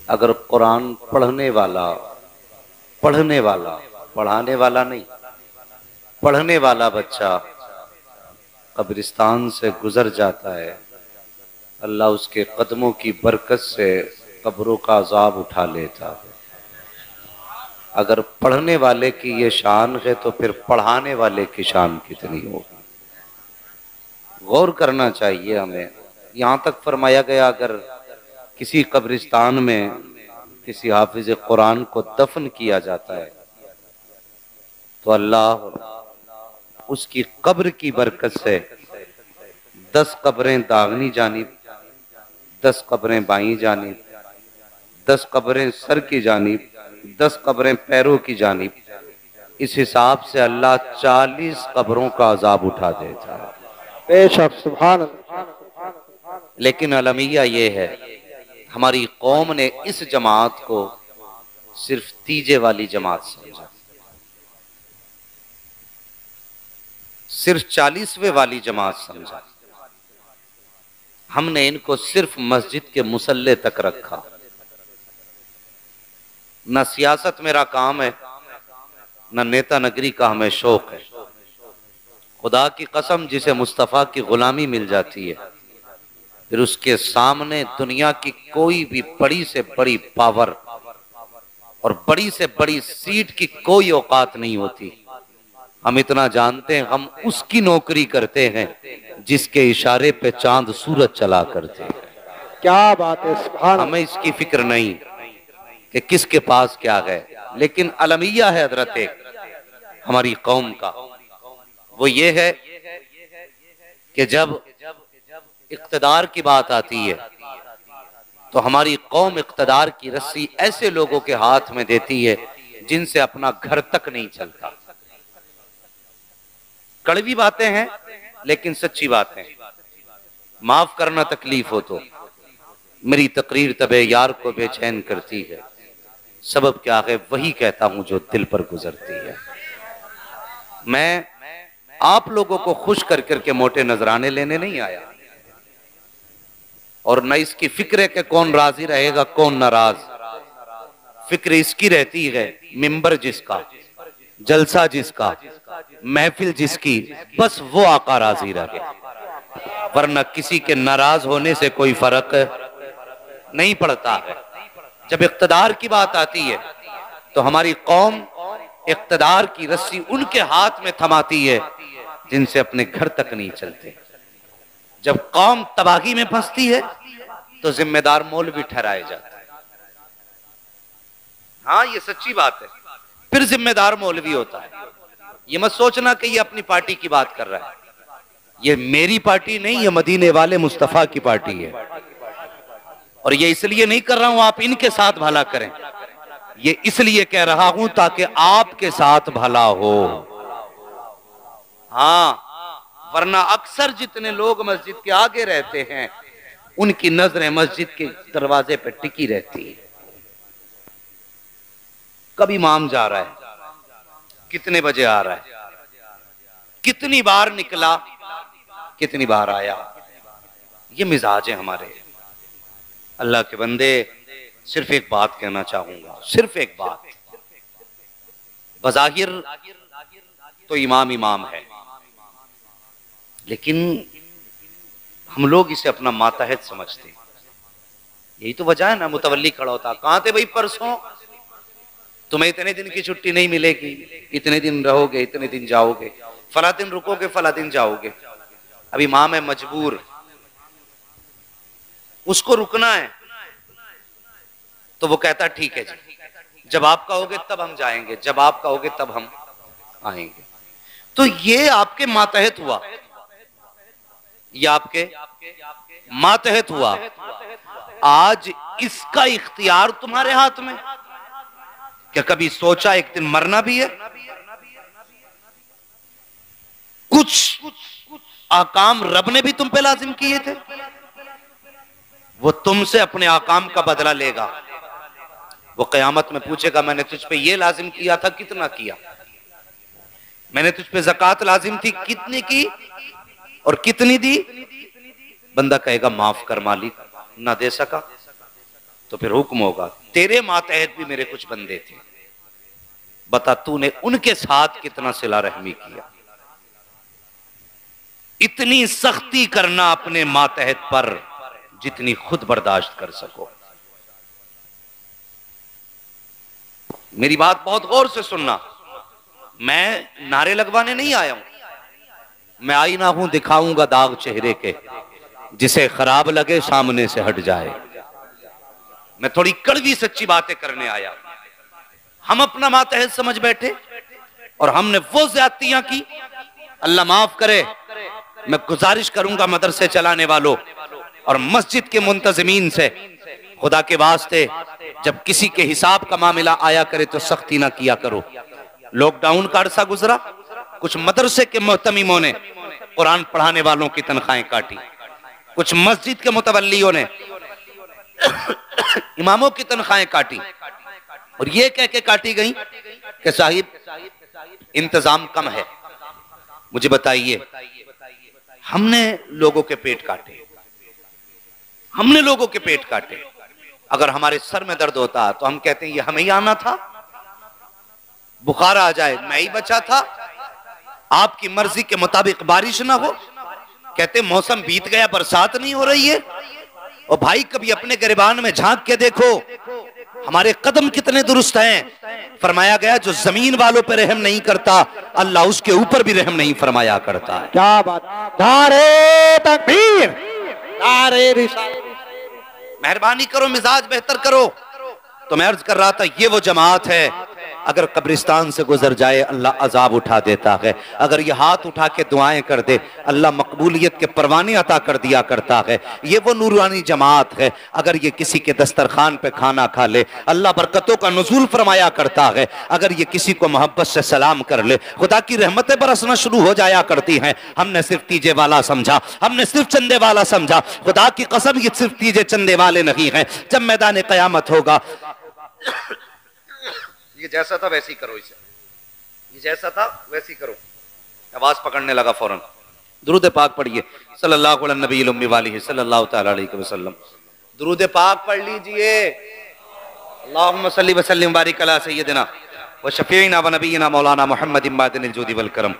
اگر قرآن پڑھنے والا پڑھانے والا نہیں، پڑھنے والا بچہ قبرستان سے گزر جاتا ہے، اللہ اس کے قدموں کی برکت سے قبروں کا عذاب اٹھا لیتا ہے۔ اگر پڑھنے والے کی یہ شان ہے تو پھر پڑھانے والے کی شان کتنی ہوگی؟ غور کرنا چاہیے ہمیں۔ یہاں تک فرمایا گیا اگر کسی قبرستان میں کسی حافظ قرآن کو دفن کیا جاتا ہے تو اللہ اس کی قبر کی برکت سے 10 قبریں داغنی جانب، 10 قبریں بائیں جانب، 10 قبریں سر کی جانب، 10 قبریں پیروں کی جانب، اس حساب سے اللہ 40 قبروں کا عذاب اٹھا دیتا ہے۔ بے شک، سبحان اللہ۔ لیکن المیہ یہ ہے، ہماری قوم نے اس جماعت کو صرف تیجے والی جماعت سمجھا، صرف 40ویں والی جماعت سمجھا۔ ہم نے ان کو صرف مسجد کے مصلے تک رکھا۔ نہ سیاست میرا کام ہے، نہ نیتا نگری کا ہمیں شوق ہے۔ خدا کی قسم جسے مصطفیٰ کی غلامی مل جاتی ہے پھر اس کے سامنے دنیا کی کوئی بھی بڑی سے بڑی پاور اور بڑی سے بڑی سیٹ کی کوئی اوقات نہیں ہوتی۔ ہم اتنا جانتے ہیں ہم اس کی نوکری کرتے ہیں جس کے اشارے پہ چاند سورج چلا کرتے ہیں۔ کیا بات ہے، سبحان ہمیں اللہ۔ اس کی فکر نہیں کہ کس کے پاس کیا ہے، لیکن المیہ ہے حضرت ایک ہماری قوم کا، وہ یہ ہے کہ جب اقتدار کی بات آتی ہے تو ہماری قوم اقتدار کی رسی ایسے لوگوں کے ہاتھ میں دیتی ہے جن سے اپنا گھر تک نہیں چلتا۔ کڑوی باتیں ہیں لیکن سچی باتیں ہیں۔ معاف کرنا تکلیف ہو تو میری تقریر طبع یار کو بے چین کرتی ہے، سبب کیا ہے وہی کہتا ہوں جو دل پر گزرتی ہے۔ میں آپ لوگوں کو خوش کر کر کے موٹے نذرانے لینے نہیں آیا، اور نہ اس کی فکر ہے کہ کون راضی رہے گا کون ناراض۔ فکر اس کی رہتی ہے ممبر جس کا، جلسہ جس کا، محفل جس کی، بس وہ آقا راضی رہے، ورنہ کسی کے ناراض ہونے سے کوئی فرق نہیں پڑتا ہے۔ جب اقتدار کی بات آتی ہے تو ہماری قوم اقتدار کی رسی ان کے ہاتھ میں تھماتی ہے جن سے اپنے گھر تک نہیں چلتے۔ جب قوم تباہی میں پھنستی ہے تو ذمہ دار مولوی ٹھہرائے جاتے ہیں۔ ہاں یہ سچی بات ہے، پھر ذمہ دار مولوی ہوتا ہے۔ یہ مت سوچنا کہ یہ اپنی پارٹی کی بات کر رہا ہے، یہ میری پارٹی نہیں، یہ مدینے والے مصطفیٰ کی پارٹی ہے، اور یہ اس لیے نہیں کر رہا ہوں آپ ان کے ساتھ بھلا کریں، یہ اس لیے کہہ رہا ہوں تاکہ آپ کے ساتھ بھلا ہو۔ ہاں ورنہ اکثر جتنے لوگ مسجد کے آگے رہتے ہیں ان کی نظریں مسجد کے دروازے پہ ٹکی رہتی ہے۔ کب امام جا رہا ہے، کتنے بجے آ رہا ہے، کتنی بار نکلا، کتنی بار آیا، یہ مزاج ہے ہمارے۔ اللہ کے بندے صرف ایک بات کہنا چاہوں گا، صرف ایک بات۔ بظاہر تو امام ہے لیکن ہم لوگ اسے اپنا ماتحت سمجھتے ہیں۔ یہی تو وجہ ہے نا، متولی کھڑا ہوتا کہاں تھے بھئی پرسوں، تمہیں اتنے دن کی چھٹی نہیں ملے گی، اتنے دن رہو گے، اتنے دن جاؤ گے، فلاں دن رکو گے، فلاں دن جاؤ گے۔ اب امام ہے مجبور، اس کو رکنا ہے تو وہ کہتا ٹھیک ہے جی، جب آپ کہو گے تب ہم جائیں گے، جب آپ کہو گے تب ہم آئیں گے۔ تو یہ آپ کے ماتحت ہوا، یہ آپ کے ماتحت ہوا۔ آج اس کا اختیار تمہارے ہاتھ میں، کیا کبھی سوچا ایک دن مرنا بھی ہے؟ کچھ احکام رب نے بھی تم پہ لازم کیے تھے، وہ تم سے اپنے احکام کا بدلہ لے گا۔ وہ قیامت میں پوچھے گا میں نے تجھ پہ یہ لازم کیا تھا کتنا کیا، میں نے تجھ پہ زکوٰۃ لازم تھی کتنی کی اور کتنی دی؟ بندہ کہے گا معاف کر مالک، نہ دے سکا، تو پھر حکم ہوگا تیرے ماتحت بھی میرے کچھ بندے تھے، بتا تو نے ان کے ساتھ کتنا صلہ رحمی کیا۔ اتنی سختی کرنا اپنے ماتحت پر جتنی خود برداشت کر سکو۔ میری بات بہت غور سے سننا، میں نعرے لگوانے نہیں آیا ہوں، میں آئینہ ہوں دکھاؤں گا داغ چہرے کے، جسے خراب لگے سامنے سے ہٹ جائے۔ میں تھوڑی کڑوی سچی باتیں کرنے آیا ہوں۔ ہم اپنا ماتحت سمجھ بیٹھے اور ہم نے وہ زیادتیاں کی، اللہ معاف کرے۔ میں گزارش کروں گا مدرسے چلانے والوں اور مسجد کے منتظمین سے، خدا کے واسطے جب کسی کے حساب کا معاملہ آیا کرے تو سختی نہ کیا کرو۔ لاک ڈاؤن کا عرصہ گزرا، کچھ مدرسے کے محتمموں نے قرآن پڑھانے والوں کی تنخواہیں کاٹی، کچھ مسجد کے متولیوں نے اماموں کی تنخواہیں کاٹی، اور یہ کہہ کے کاٹی گئیں کہ صاحب انتظام کم ہے۔ مجھے بتائیے، ہم نے لوگوں کے پیٹ کاٹے، ہم نے لوگوں کے پیٹ کاٹے۔ اگر ہمارے سر میں درد ہوتا تو ہم کہتے ہیں یہ ہمیں ہی آنا تھا، بخار آ جائے میں ہی بچا تھا، آپ کی مرضی کے مطابق بارش نہ ہو، کہتے موسم بیت گیا برسات نہیں ہو رہی ہے۔ اور بھائی کبھی اپنے گریبان میں جھانک کے دیکھو ہمارے قدم کتنے درست ہیں۔ فرمایا گیا جو زمین والوں پہ رحم نہیں کرتا اللہ اس کے اوپر بھی رحم نہیں فرمایا کرتا ہے۔ کیا بات، نعرے تکبیر، نعرے رسالت۔ مہربانی کرو مزاج بہتر کرو۔ تو میں عرض کر رہا تھا یہ وہ جماعت ہے، اگر قبرستان سے گزر جائے اللہ عذاب اٹھا دیتا ہے، اگر یہ ہاتھ اٹھا کے دعائیں کر دے اللہ مقبولیت کے پروانے عطا کر دیا کرتا ہے۔ یہ وہ نورانی جماعت ہے، اگر یہ کسی کے دسترخوان پہ کھانا کھا لے اللہ برکتوں کا نزول فرمایا کرتا ہے، اگر یہ کسی کو محبت سے سلام کر لے خدا کی رحمتیں برسنا شروع ہو جایا کرتی ہیں۔ ہم نے صرف تیجے والا سمجھا، ہم نے صرف چندے والا سمجھا، خدا کی قسم یہ صرف تیجے چندے والے نہیں ہیں۔ جب میدان قیامت ہوگا یہ جیسا تھا ویسی کرو، اسے یہ جیسا تھا ویسی کرو۔ آواز پکڑنے لگا فوراً۔ درود پاک پڑھیے صلی اللہ علیہ نبی الامی والہ صلی اللہ تعالی علیہ وسلم۔ درود پاک پڑھ لیجئے۔ اللہم صلی وسلم بارک علی سیدنا و شفیعنا و نبینا مولانا محمد معدن الجود والکرم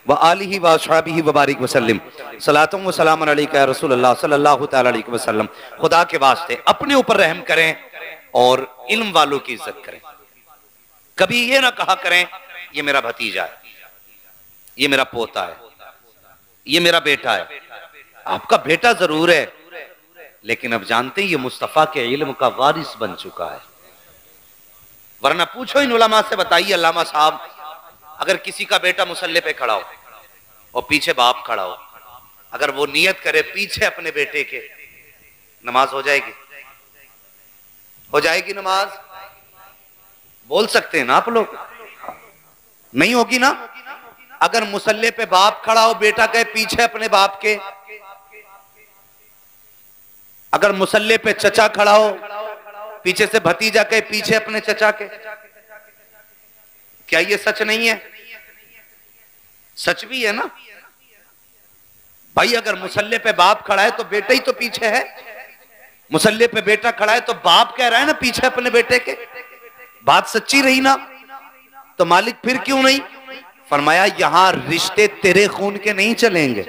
و آلہ و اصحابہ و بارک وسلم۔ صلاۃ و سلام علیکہ یا رسول اللہ صلی اللہ تعالی علیہ وسلم۔ خدا کے واسطے اپنے اوپر رحم کریں اور علم والوں کی عزت کریں۔ کبھی یہ نہ کہا کریں یہ میرا بھتیجا ہے، یہ میرا پوتا ہے، یہ میرا بیٹا ہے۔ آپ کا بیٹا ضرور ہے لیکن اب جانتے ہیں یہ مصطفیٰ کے علم کا وارث بن چکا ہے۔ ورنہ پوچھو ان علماء سے، بتائیے علامہ صاحب اگر کسی کا بیٹا مصلی پہ کھڑا ہو اور پیچھے باپ کھڑا ہو، اگر وہ نیت کرے پیچھے اپنے بیٹے کے، نماز ہو جائے گی؟ ہو جائے گی نماز؟ بول سکتے ہیں نا آپ لوگ؟ نہیں ہوگی نا؟ اگر مصلی پہ باپ کھڑا ہو بیٹا کہے پیچھے اپنے باپ کے، اگر مصلی پہ چچا کھڑا ہو پیچھے سے بھتیجا کہے پیچھے اپنے چچا کے، کیا یہ سچ نہیں ہے؟ سچ بھی ہے نا بھائی۔ اگر مصلی پہ باپ کھڑا ہے تو بیٹا ہی تو پیچھے ہے، مصلی پہ بیٹا کھڑا ہے تو باپ کہہ رہا ہے نا پیچھے اپنے بیٹے کے، بات سچی رہی نا؟ تو مالک پھر کیوں نہیں؟ فرمایا یہاں رشتے تیرے خون کے نہیں چلیں گے،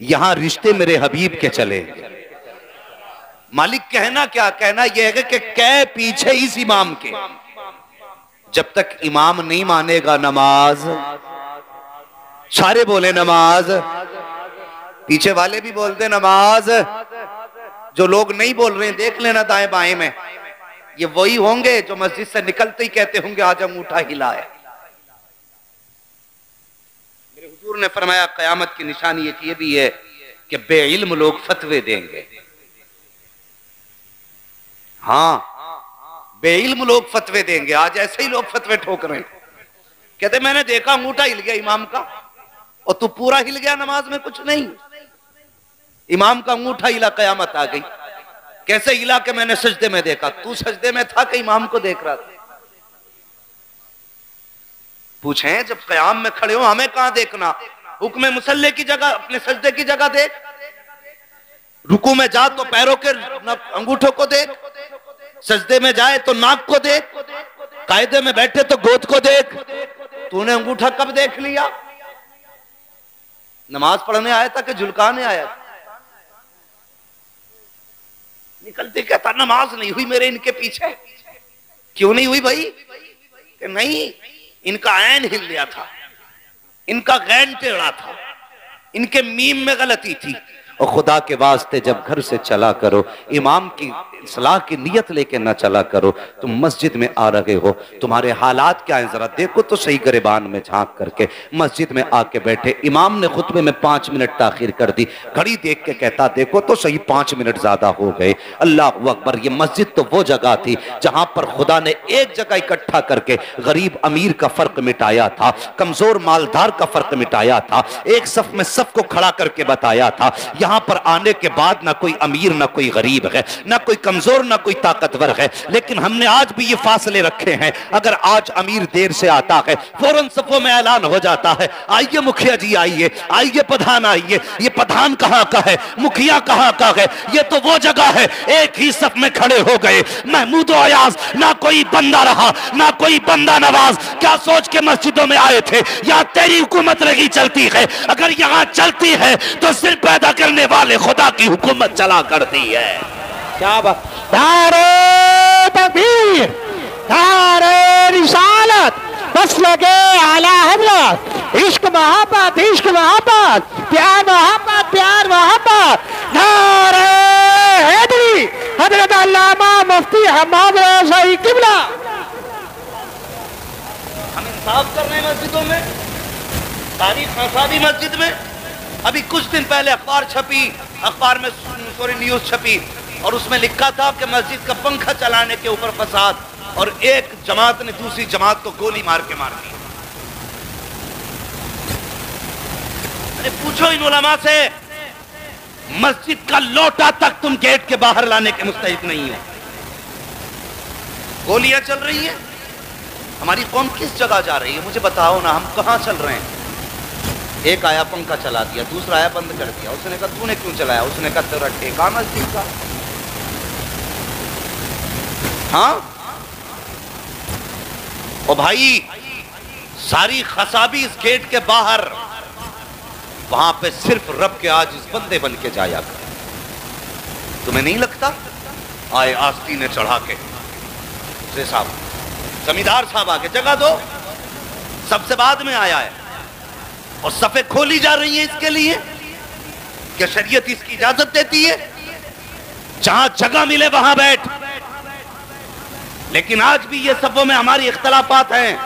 یہاں رشتے میرے حبیب کے چلیں گے۔ مالک کہنا کیا؟ کہنا یہ ہے کہ کہہ پیچھے اس امام کے، جب تک امام نہیں مانے گا نماز، سارے بولے نماز، پیچھے والے بھی بولتے نماز، جو لوگ نہیں بول رہے ہیں دیکھ لینا دائیں بائیں میں، یہ وہی ہوں گے جو مسجد سے نکلتے ہی کہتے ہوں گے آج انگوٹھا ہلائے۔ میرے حضور نے فرمایا قیامت کی نشانی ایک یہ بھی ہے کہ بے علم لوگ فتوے دیں گے۔ ہاں بے علم لوگ فتوے دیں گے۔ آج ایسے ہی لوگ فتوے ٹھوک رہے ہیں، کہتے میں نے دیکھا انگوٹھا ہل گیا امام کا، اور تو پورا ہل گیا نماز میں کچھ نہیں، امام کا انگوٹھا ہلا قیامت آ گئی۔ کیسے ہلا کہ میں نے سجدے میں دیکھا؟ تو سجدے میں تھا کہ امام کو دیکھ رہا تھا؟ پوچھیں جب قیام میں کھڑے ہو ہمیں کہاں دیکھنا؟ حکم مصلی کی جگہ اپنے سجدے کی جگہ دیکھ، رکوع میں جا تو پیروں کے انگوٹھوں کو دیکھ، سجدے میں جائے تو ناک کو دیکھ، قاعدے میں بیٹھے تو گود کو دیکھ، تو نے انگوٹھا کب دیکھ لیا؟ نماز پڑھنے آیا تھا کہ جھلکانے آیا تھا؟ نکلتے کہتا نماز نہیں ہوئی میرے ان کے پیچھے. کیوں نہیں ہوئی بھائی؟ کہ نہیں، ان کا عین ہل لیا تھا، ان کا غین ٹیڑھا تھا، ان کے میم میں غلطی تھی. اور خدا کے واسطے جب گھر سے چلا کرو امام کی اصلاح کی نیت لے کے نہ چلا کرو. تم مسجد میں آ رہے ہو، تمہارے حالات کیا ہیں ذرا دیکھو تو صحیح گریبان میں جھانک کر کے. مسجد میں آ کے بیٹھے، امام نے خطبے میں 5 منٹ تاخیر کر دی، گھڑی دیکھ کے کہتا دیکھو تو صحیح 5 منٹ زیادہ ہو گئے. اللہ اکبر. یہ مسجد تو وہ جگہ تھی جہاں پر خدا نے ایک جگہ اکٹھا کر کے غریب امیر کا فرق مٹایا تھا، کمزور مالدار کا فرق مٹایا تھا، ایک صف میں سب کو کھڑا کر کے بتایا تھا یہاں پر آنے کے بعد نہ کوئی امیر نہ کوئی غریب ہے، نہ کوئی کمزور نہ کوئی طاقتور ہے. لیکن ہم نے آج بھی یہ فاصلے رکھے ہیں. اگر آج امیر دیر سے آتا ہے فوراً صفوں میں اعلان ہو جاتا ہے آئیے مکھیا جی آئیے، آئیے پدھان آئیے. یہ پدھان کہاں کا ہے؟ مکھیا کہاں کا ہے؟ یہ تو وہ جگہ ہے ایک ہی صف میں کھڑے ہو گئے. محمود و ایاز نہ کوئی بندہ رہا نہ کوئی بندہ نواز. کیا سوچ کے مسجدوں میں آئے تھے؟ یا تیری حکومت رہی چلتی ہے؟ اگر یہاں چلتی ہے تو صرف پیدا کرنے والے خدا کی حکومت چلا کرتی ہے. کیا بات. نعرہ تکبیر، نعرہ رسالت، بس لگے اعلی حضرت، عشق محبت، عشق محبت، پیار محبت، پیار محبت. نعرہ حیدری، حضرت علامہ مفتی حماد رضوی قبلہ. ہم انصاف کر رہے ہیں مسجدوں میں، تاریخ آسادی مسجد میں. ابھی کچھ دن پہلے اخبار چھپی، اخبار میں نیوز چھپی اور اس میں لکھا تھا کہ مسجد کا پنکھا چلانے کے اوپر فساد اور ایک جماعت نے دوسری جماعت کو گولی مار کے مار دی. ارے پوچھو ان علماء سے، مسجد کا لوٹا تک تم گیٹ کے باہر لانے کے مستحق نہیں ہو. گولیاں چل رہی ہیں. ہماری قوم کس جگہ جا رہی ہے مجھے بتاؤ نا، ہم کہاں چل رہے ہیں؟ ایک آیا پنکھا چلا دیا، دوسرا آیا بند کر دیا. اس نے کہا تو نے کیوں چلایا؟ اس نے کہا تیرا ٹھیکا مسجد کا. ہاں او بھائی، ساری خسابی اس گیٹ کے باہر، وہاں پہ صرف رب کے عاجز بندے بن کے جایا کر. تمہیں نہیں لگتا؟ آئے آستینے چڑھا کے صاحب، زمیندار صاحب آگے جگہ دو. سب سے بعد میں آیا ہے اور صفیں کھولی جا رہی ہیں اس کے لیے کہ شریعت اس کی اجازت دیتی ہے جہاں جگہ ملے وہاں بیٹھ. لیکن آج بھی یہ صفوں میں ہماری اختلافات ہیں.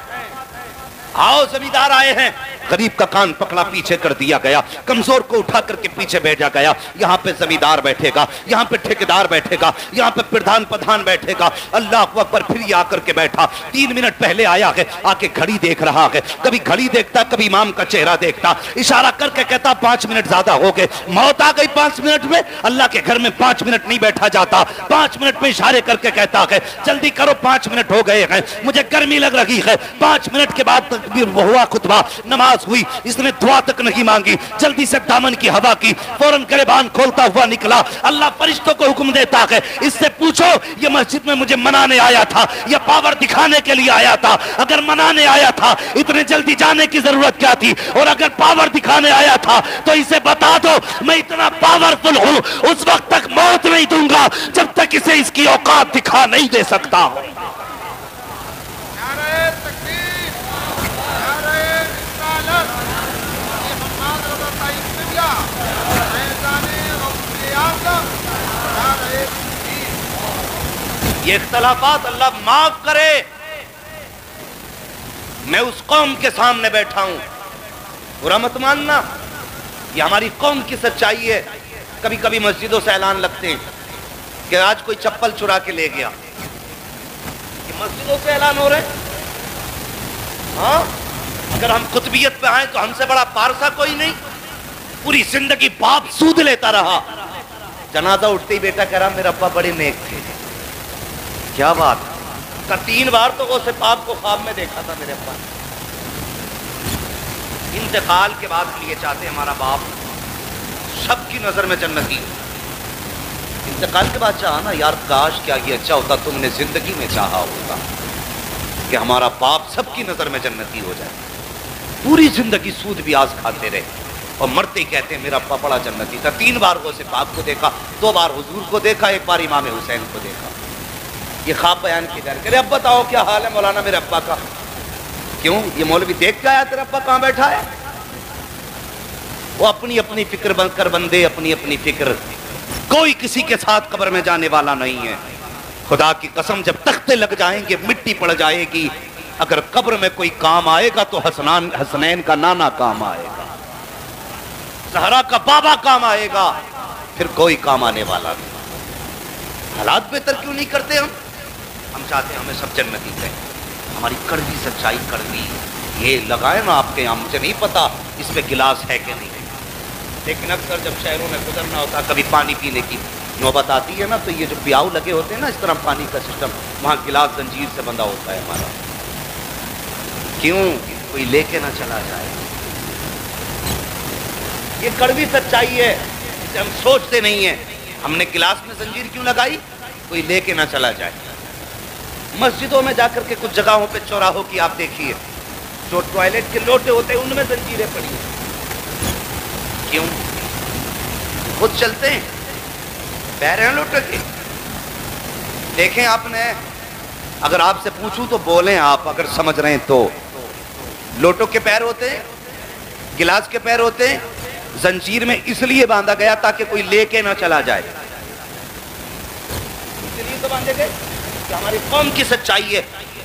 آؤ زمیندار آئے ہیں، غریب کا کان پکڑا پیچھے کر دیا گیا، کمزور کو اٹھا کر کے پیچھے بھیجا گیا. یہاں پہ زمیندار بیٹھے گا، یہاں پہ ٹھیکیدار بیٹھے گا، یہاں پہ پردھان بیٹھے گا. اللہ اکبر. پھر یہ آ کر کے بیٹھا، 3 منٹ پہلے آیا ہے، آ کے گھڑی دیکھ رہا ہے. کبھی گھڑی دیکھتا، کبھی امام کا چہرہ دیکھتا، اشارہ کر کے کہتا 5 منٹ زیادہ ہو گئے. موت آ گئی 5 منٹ میں. اللہ کے گھر میں 5 منٹ نہیں بیٹھا جاتا. 5 منٹ میں اشارے کر کے کہتا ہے جلدی کرو 5 منٹ ہو گئے ہیں، مجھے گرمی لگ رہی ہے. 5 منٹ کے بعد تکبیر ہوا، خطبہ، نماز ہوئی. اس نے دعا تک نہیں مانگی، جلدی سے دامن کی ہوا کی، فوراً گریبان کھولتا ہوا نکلا. اللہ فرشتوں کو حکم دیتا ہے اس سے پوچھو یہ مسجد میں مجھے منانے آیا تھا یا پاور دکھانے کے لیے آیا تھا؟ اگر منانے آیا تھا اتنے جلدی جانے کی ضرورت کیا تھی؟ اور اگر پاور دکھانے آیا تھا تو اسے بتا دو میں اتنا پاورفل ہوں اس وقت تک موت نہیں دوں گا جب تک اسے اس کی اوقات دکھا نہیں دے سکتا ہوں. یہ اختلافات اللہ معاف کرے. میں اس قوم کے سامنے بیٹھا ہوں، برا مت ماننا، یہ ہماری قوم کی سچائی ہے. کبھی کبھی مسجدوں سے اعلان لگتے ہیں کہ آج کوئی چپل چرا کے لے گیا. یہ مسجدوں سے اعلان ہو رہے ہیں. ہاں اگر ہم قطبیت پہ آئیں تو ہم سے بڑا پارسا کوئی نہیں. پوری زندگی باپ سود لیتا رہا، جنازہ اٹھتے ہی بیٹا کہہ رہا میرے ابا بڑے نیک تھے. کیا بات کا 3 بار تو غوث پاک کو خواب میں دیکھا تھا میرے ابا. انتقال کے بعد لیے چاہتے ہمارا باپ سب کی نظر میں جنتی. انتقال کے بعد چاہا نا یار کاش کیا یہ اچھا ہوتا تم نے زندگی میں چاہا ہوتا کہ ہمارا باپ سب کی نظر میں جنتی ہو جائے. پوری زندگی سود بیاز کھاتے رہے اور مرتے ہی کہتے ہیں میرا ابا بڑا جنتی تھا. 3 بار غوث پاک کو دیکھا, 2 بار حضور کو دیکھا, 1 بار امام حسین کو دیکھا. یہ خواب بیان کی جا رہے اب بتاؤ کیا حال ہے مولانا میرے ابا کا. کیوں یہ مولوی دیکھ کے آیا تیرا ابا کہاں بیٹھا ہے؟ وہ اپنی اپنی فکر بن کر بندے اپنی اپنی فکر, کوئی کسی کے ساتھ قبر میں جانے والا نہیں ہے. خدا کی قسم جب تختے لگ جائیں گے مٹی پڑ جائے گی, اگر قبر میں کوئی کام آئے گا تو حسنین کا نانا کام آئے گا, زہرا کا بابا کام آئے گا, پھر کوئی کام آنے والا نہیں. حالات بہتر کیوں نہیں کرتے ہم چاہتے ہیں ہمیں سب جنتی کہیں. ہماری کڑوی سچائی کڑوی یہ لگائے نا آپ کے یہاں, مجھے نہیں پتا اس پہ گلاس ہے کہ نہیں, لیکن اکثر جب شہروں میں گزرنا ہوتا کبھی پانی پینے کی نوبت آتی ہے نا تو یہ جو پیاؤ لگے ہوتے ہیں نا اس طرح پانی کا سسٹم, وہاں گلاس زنجیر سے بندھا ہوتا ہے ہمارا. کیوں کوئی لے کے نہ چلا جائے. یہ کڑوی سچائی ہے جسے ہم سوچتے نہیں ہیں. ہم نے گلاس میں زنجیر کیوں لگائی؟ کوئی لے کے نہ چلا جائے. مسجدوں میں جا کر کے کچھ جگہوں پہ چوراہوں کی آپ دیکھیے جو ٹوائلٹ کے لوٹے ہوتے ہیں ان میں زنجیریں پڑی ہیں. کیوں؟ خود چلتے ہیں, پیر ہیں لوٹے کے. دیکھیں آپ نے, اگر آپ سے پوچھوں تو بولیں آپ اگر سمجھ رہے ہیں تو. لوٹوں کے پیر ہوتے ہیں, گلاس کے پیر ہوتے ہیں, زنجیر میں اس لیے باندھا گیا تاکہ کوئی لے کے نہ چلا جائے. اس لیے تو باندھے گئے کہ ہماری قوم کی سچائی ہے.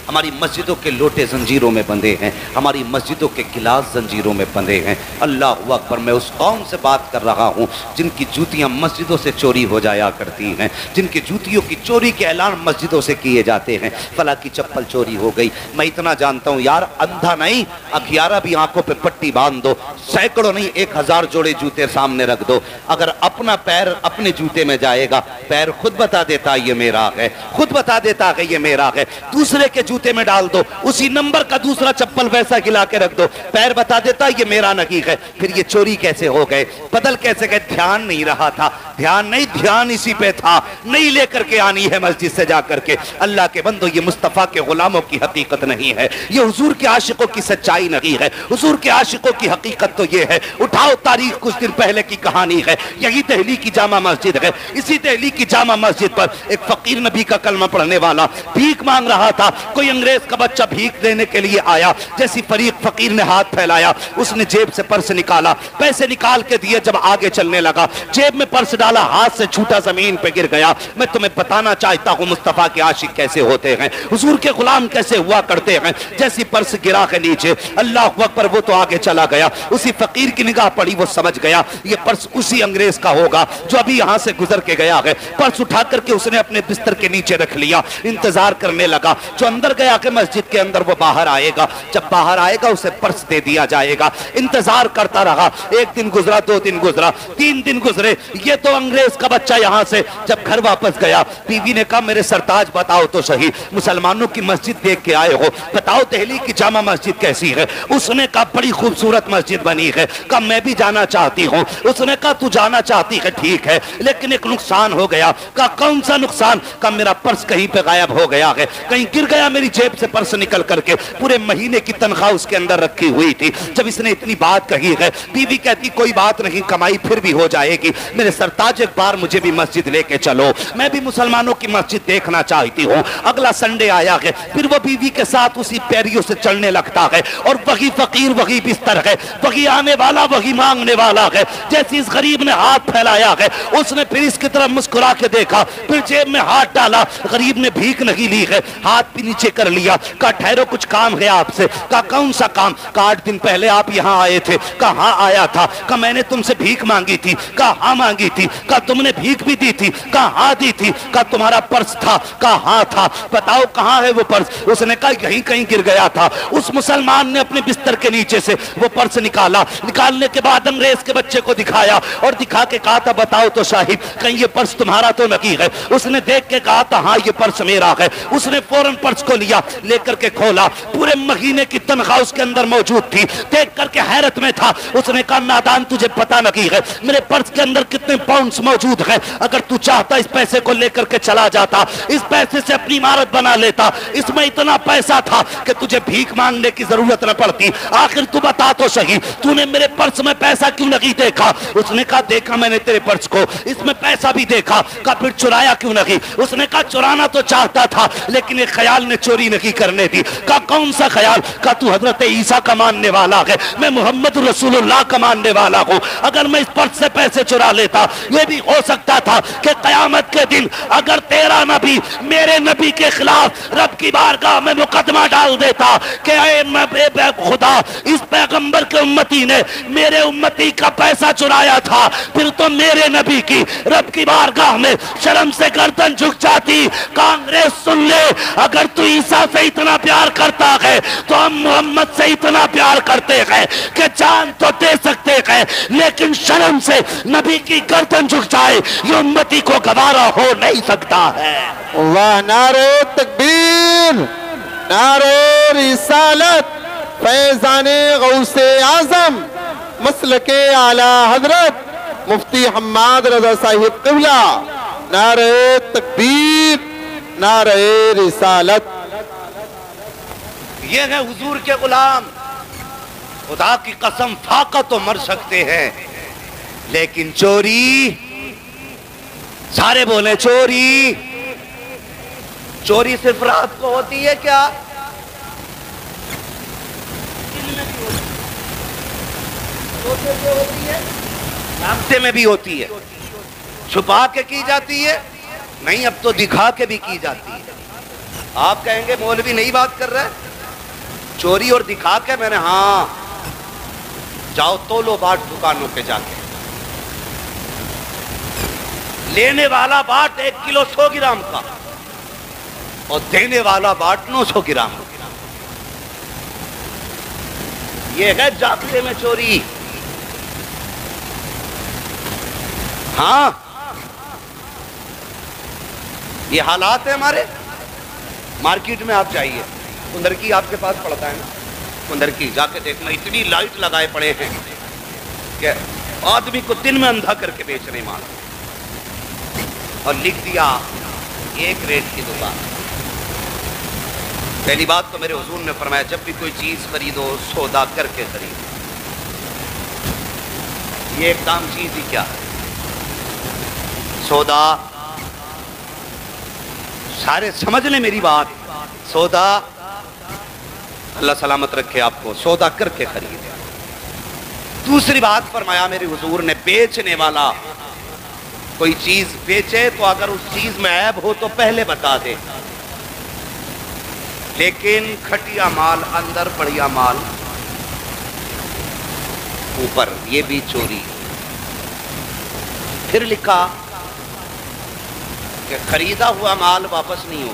ہماری مسجدوں کے لوٹے زنجیروں میں بندھے ہیں, ہماری مسجدوں کے گلاس زنجیروں میں بندھے ہیں. اللہ اکبر. میں اس قوم سے بات کر رہا ہوں جن کی جوتیاں مسجدوں سے چوری ہو جایا کرتی ہیں, جن کی جوتیوں کی چوری کے اعلان مسجدوں سے کیے جاتے ہیں. فلاں کی چپل چوری ہو گئی. میں اتنا جانتا ہوں یار, اندھا نہیں اکھیارا بھی آنکھوں پہ پٹی باندھ دو, سینکڑوں نہیں 1000 جوڑے جوتے سامنے رکھ دو, اگر اپنا پیر اپنے جوتے میں جائے گا پیر خود بتا دیتا یہ میرا ہے, خود بتا دیتا کہ یہ میرا ہے. دوسرے کے جوتے میں ڈال دو, اسی نمبر کا دوسرا چپل ویسا گلا کے رکھ دو, پیر بتا دیتا یہ میرا نہیں ہے. پھر یہ چوری کیسے ہو گئے, بدل کیسے گئے؟ دھیان نہیں رہا تھا. دھیان نہیں, دھیان اسی پہ تھا. نہیں لے کر کے آنی ہے مسجد سے جا کر کے. اللہ کے بندو یہ مصطفیٰ کے غلاموں کی حقیقت نہیں ہے, یہ حضور کے عاشقوں کی سچائی نہیں ہے. حضور کے عاشقوں کی حقیقت تو یہ ہے, اٹھاؤ تاریخ کچھ دن پہلے کی کہانی ہے. یہی دہلی کی جامع مسجد ہے. اسی دہلی کی جامع مسجد پر ایک فقیر نبی کا کلمہ پڑھنے والا بھیک مانگ رہا تھا. کوئی انگریز کا بچہ بھیک دینے کے لیے آیا, جیسی فقیر نے ہاتھ پھیلایا, اس نے جیب سے پرس نکالا, پیسے نکال کے دیے. جب آگے چلنے لگا جیب میں پرس ڈالا, ہاتھ سے چھوٹا زمین پہ گر گیا. میں تمہیں بتانا چاہتا ہوں مصطفیٰ کے عاشق کیسے ہوتے ہیں, حضور کے غلام کیسے ہوا کرتے ہیں. جیسی پرس گرا کے نیچے, اللہ اکبر, وہ تو آگے چلا گیا. اسی فقیر کی نگاہ پڑی, وہ سمجھ گیا یہ پرس اسی انگریز کا ہوگا جو ابھی یہاں سے گزر کے گیا ہے. پرس اٹھا کر کے اس نے اپنے بستر کے نیچے رکھ لیا. انتظار کرنے لگا. جو اندر گیا کہ مسجد کے اندر وہ باہر آئے گا, جب باہر آئے گا اسے پرس دے دیا جائے گا. انتظار کرتا رہا. 1 دن گزرا, 2 دن گزرا, 3 دن گزرے. یہ تو انگریز کا بچہ یہاں سے جب گھر واپس گیا, بیوی نے کہا میرے سرتاج بتاؤ تو صحیح, مسلمانوں کی مسجد دیکھ کے آئے ہو, بتاؤ دہلی کی جامع مسجد کیسی ہے. اس نے کہا بڑی خوبصورت مسجد بنی ہے. کہا میں بھی جانا چاہتی ہوں. اس نے کہا تو جانا چاہتی ہے ٹھیک ہے, لیکن ایک نقصان ہو گیا. کہا کون سا نقصان؟ کہا میرا پرس کہیں پہ غائب ہو گیا ہے, کہیں گر گیا. میری جیب سے پرس نکل کر کے پورے مہینے کی تنخواہ اس کے اندر رکھی ہوئی تھی. جب اس نے اتنی بات کہی ہے, بیوی کہتی کوئی بات نہیں, کمائی پھر بھی ہو جائے گی. میرے سرتاج ایک بار مجھے بھی مسجد لے کے چلو, میں بھی مسلمانوں کی مسجد دیکھنا چاہتی ہوں. اگلا سنڈے آیا ہے, پھر وہ بیوی کے ساتھ اسی پیریوں سے چلنے لگتا ہے, اور وہی فقیر وہی بستر ہے, وہی آنے والا وہی مانگنے والا ہے. جیسے اس غریب نے ہاتھ پھیلایا ہے, اس نے پھر اس کی طرف مسکرا کے دیکھا, پھر جیب میں ہاتھ ڈالا. غریب نے بھیک نہیں لی ہے, ہاتھ بھی نیچے کر لیا. کہا ٹھہرو کچھ کام ہے آپ سے. کہا کون سا کام؟ کہا 8 دن پہلے آپ یہاں آئے تھے. کہا ہاں آیا تھا. کہا میں نے تم سے بھیک مانگی تھی. کہا ہاں مانگی تھی. کہا تم نے بھیک بھی دی تھی. کہا ہاں دی تھی. کہا تمہارا پرس تھا. کہا ہاں تھا. بتاؤ کہاں ہے وہ پرس؟ اس نے کہا یہیں کہیں گر گیا تھا. اس مسلمان نے اپنے بستر کے نیچے سے وہ پرس نکالا. نکالنے کے بعد انگریز کے بچے کو دکھایا, اور دکھا کے کہا تھا بتاؤ تو صاحب کہیں یہ پرس تمہارا تو نہیں ہے؟ اس نے دیکھ کے کہا تھا ہاں یہ پرس میرا ہے. اس نے فوراً پرس کو لیا, لے کر کے کھولا. پورے مہینے کی تنخواہ اس کے اندر موجود تھی. دیکھ کر کے حیرت میں تھا. اس نے کہا نادان تجھے پتہ نہیں ہے میرے پرس کے اندر کتنے پاؤنڈ اکاؤنٹس موجود ہیں. اگر تو چاہتا اس پیسے کو لے کر کے چلا جاتا, اس پیسے سے اپنی عمارت بنا لیتا. اس میں اتنا پیسہ تھا کہ تجھے بھیک مانگنے کی ضرورت نہ پڑتی. آخر تو بتا تو صحیح, تو نے میرے پرس میں پیسہ کیوں نہیں دیکھا؟ اس نے کہا دیکھا میں نے تیرے پرس کو, اس میں پیسہ بھی دیکھا. کہا پھر چرایا کیوں نہیں؟ اس نے کہا چرانا تو چاہتا تھا لیکن ایک خیال نے چوری نہیں کرنے دی. کہا کون سا خیال؟ کہا تو حضرت عیسیٰ کا ماننے والا ہے, میں محمد رسول اللہ کا ماننے والا ہوں. اگر میں اس پرس سے پیسے چرا لیتا, یہ بھی ہو سکتا تھا کہ قیامت کے دن اگر تیرا نبی میرے نبی کے خلاف رب کی بارگاہ میں مقدمہ ڈال دیتا کہ اے خدا اس پیغمبر کے امتی نے میرے امتی کا پیسہ چرایا تھا, پھر تو میرے نبی کی رب کی بارگاہ میں شرم سے گردن جھک جاتی. کانگریس سن لے, اگر تو عیسیٰ سے اتنا پیار کرتا ہے تو ہم محمد سے اتنا پیار کرتے ہیں کہ جان تو دے سکتے ہیں لیکن شرم سے نبی کی گردن جھک جائے یہ امتی کو گوارا ہو نہیں سکتا ہے. اللہ, نعرہ تکبیر, نعرہ رسالت, فیضان غوث اعظم, مسلک اعلی حضرت مفتی حماد رضا صاحب قبلہ. نعرہ تکبیر, نعرہ رسالت. یہ ہے حضور کے غلام, خدا کی قسم فاقہ تو مر سکتے ہیں لیکن چوری, سارے بولیں چوری. چوری صرف رات کو ہوتی ہے کیا؟ راستے میں بھی ہوتی ہے, چھپا کے کی جاتی ہے, نہیں اب تو دکھا کے بھی کی جاتی ہے. آپ کہیں گے مولوی نہیں بات کر رہے, چوری اور دکھا کے. میں نے ہاں, جاؤ تولو باٹ دکانوں پہ جا کے, لینے والا باٹ 1 کلو 100 گرام کا اور دینے والا باٹ 900 گرام. یہ ہے جاگتے میں چوری. ہاں یہ حالات ہیں ہمارے. مارکیٹ میں آپ جائیے, کندر کی آپ کے پاس پڑتا ہے نا, کندر کی جا کے دیکھنا اتنی لائٹ لگائے پڑے ہیں کہ آدمی کو دن میں اندھا کر کے بیچ رہے مال, اور لکھ دیا 1 ریٹ کی دکان. پہلی بات تو میرے حضور نے فرمایا جب بھی کوئی چیز خریدو سودا کر کے خریدو. یہ ایک دام چیز ہی کیا ہے, سودا. سارے سمجھ لیں میری بات, سودا اللہ سلامت رکھے آپ کو, سودا کر کے خریدے. دوسری بات فرمایا میرے حضور نے, بیچنے والا کوئی چیز بیچے تو اگر اس چیز میں عیب ہو تو پہلے بتا دے, لیکن کھٹیا مال اندر بڑھیا مال اوپر, یہ بھی چوری. پھر لکھا کہ خریدا ہوا مال واپس نہیں ہو.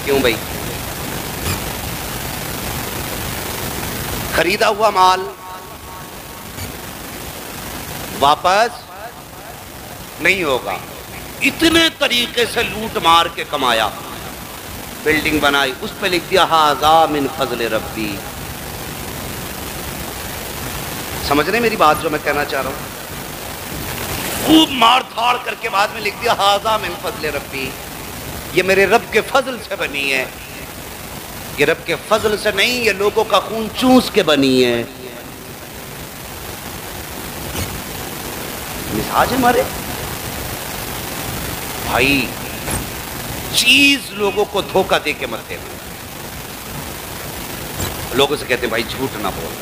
کیوں بھائی؟ خریدا ہوا مال واپس نہیں ہوگا. اتنے طریقے سے لوٹ مار کے کمایا, بلڈنگ بنائی, اس پہ لکھ دیا ھذا من فضل ربی. سمجھ رہے میری بات جو میں کہنا چاہ رہا ہوں؟ خوب مار دھاڑ کر کے بعد میں لکھ دیا ھذا من فضل ربی, یہ میرے رب کے فضل سے بنی ہے. یہ رب کے فضل سے نہیں, یہ لوگوں کا خون چوس کے بنی ہے. مزاج ہمارے بھائی, چیز لوگوں کو دھوکہ دے کے مت دینا. لوگوں سے کہتے ہیں بھائی جھوٹ نہ بول.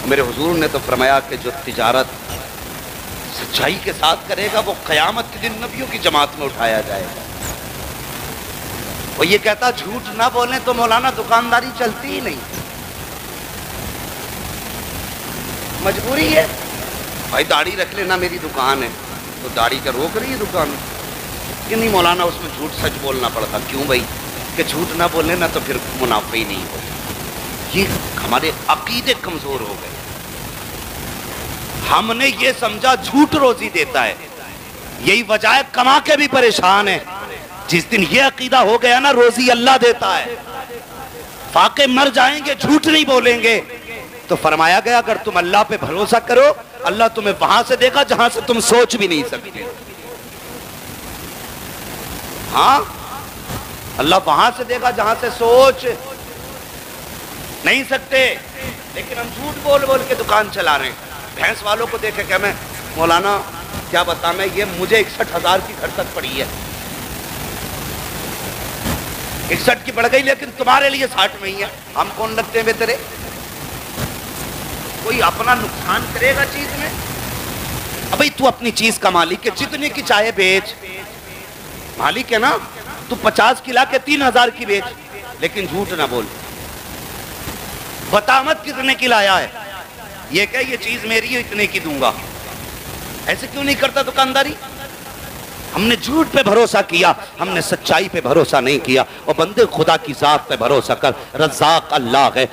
میرے حضور نے تو فرمایا کہ جو تجارت سچائی کے ساتھ کرے گا وہ قیامت کے دن نبیوں کی جماعت میں اٹھایا جائے گا. وہ یہ کہتا جھوٹ نہ بولیں تو مولانا دکانداری چلتی ہی نہیں, مجبوری ہے. بھائی داڑھی رکھ لینا, میری دکان ہے تو داڑھی کا روک رہی ہے دکان کہ نہیں مولانا, اس میں جھوٹ سچ بولنا پڑتا. کیوں بھائی؟ کہ جھوٹ نہ بولیں نا تو پھر منافع ہی نہیں ہوگا. یہ ہمارے عقیدے کمزور ہو گئے. ہم نے یہ سمجھا جھوٹ روزی دیتا ہے, یہی وجہ ہے کما کے بھی پریشان ہے. جس دن یہ عقیدہ ہو گیا نا روزی اللہ دیتا ہے, فاقے مر جائیں گے جھوٹ نہیں بولیں گے, تو فرمایا گیا اگر تم اللہ پہ بھروسہ کرو اللہ تمہیں وہاں سے دے گا جہاں سے تم سوچ بھی نہیں سکتے. ہاں اللہ وہاں سے دے گا جہاں سے سوچ نہیں سکتے. لیکن ہم جھوٹ بول بول کے دکان چلا رہے ہیں. بھینس والوں کو دیکھے کہ میں مولانا کیا بتا میں یہ مجھے 61,000 کی گھر تک پڑی ہے, 61 کی بڑھ گئی لیکن تمہارے لیے 60 میں ہی ہے. ہم کون لگتے ہیں بے تیرے؟ کوئی اپنا نقصان کرے گا چیز میں؟ ابھی تو اپنی چیز کا مالک ہے, جتنے کی چاہے بیچ, مالک ہے نا. تو 50 کی لا کے 3,000 کی بیچ, لیکن جھوٹ نہ بول. بتا مت کتنے کی لایا ہے, یہ کہ یہ چیز میری ہے اتنے کی دوں گا. ایسے کیوں نہیں کرتا دکانداری؟ ہم نے جھوٹ پہ بھروسہ کیا, ہم نے سچائی پہ بھروسہ نہیں کیا. اور بندے خدا کی ذات پہ بھروسہ کر, رزاق اللہ ہے,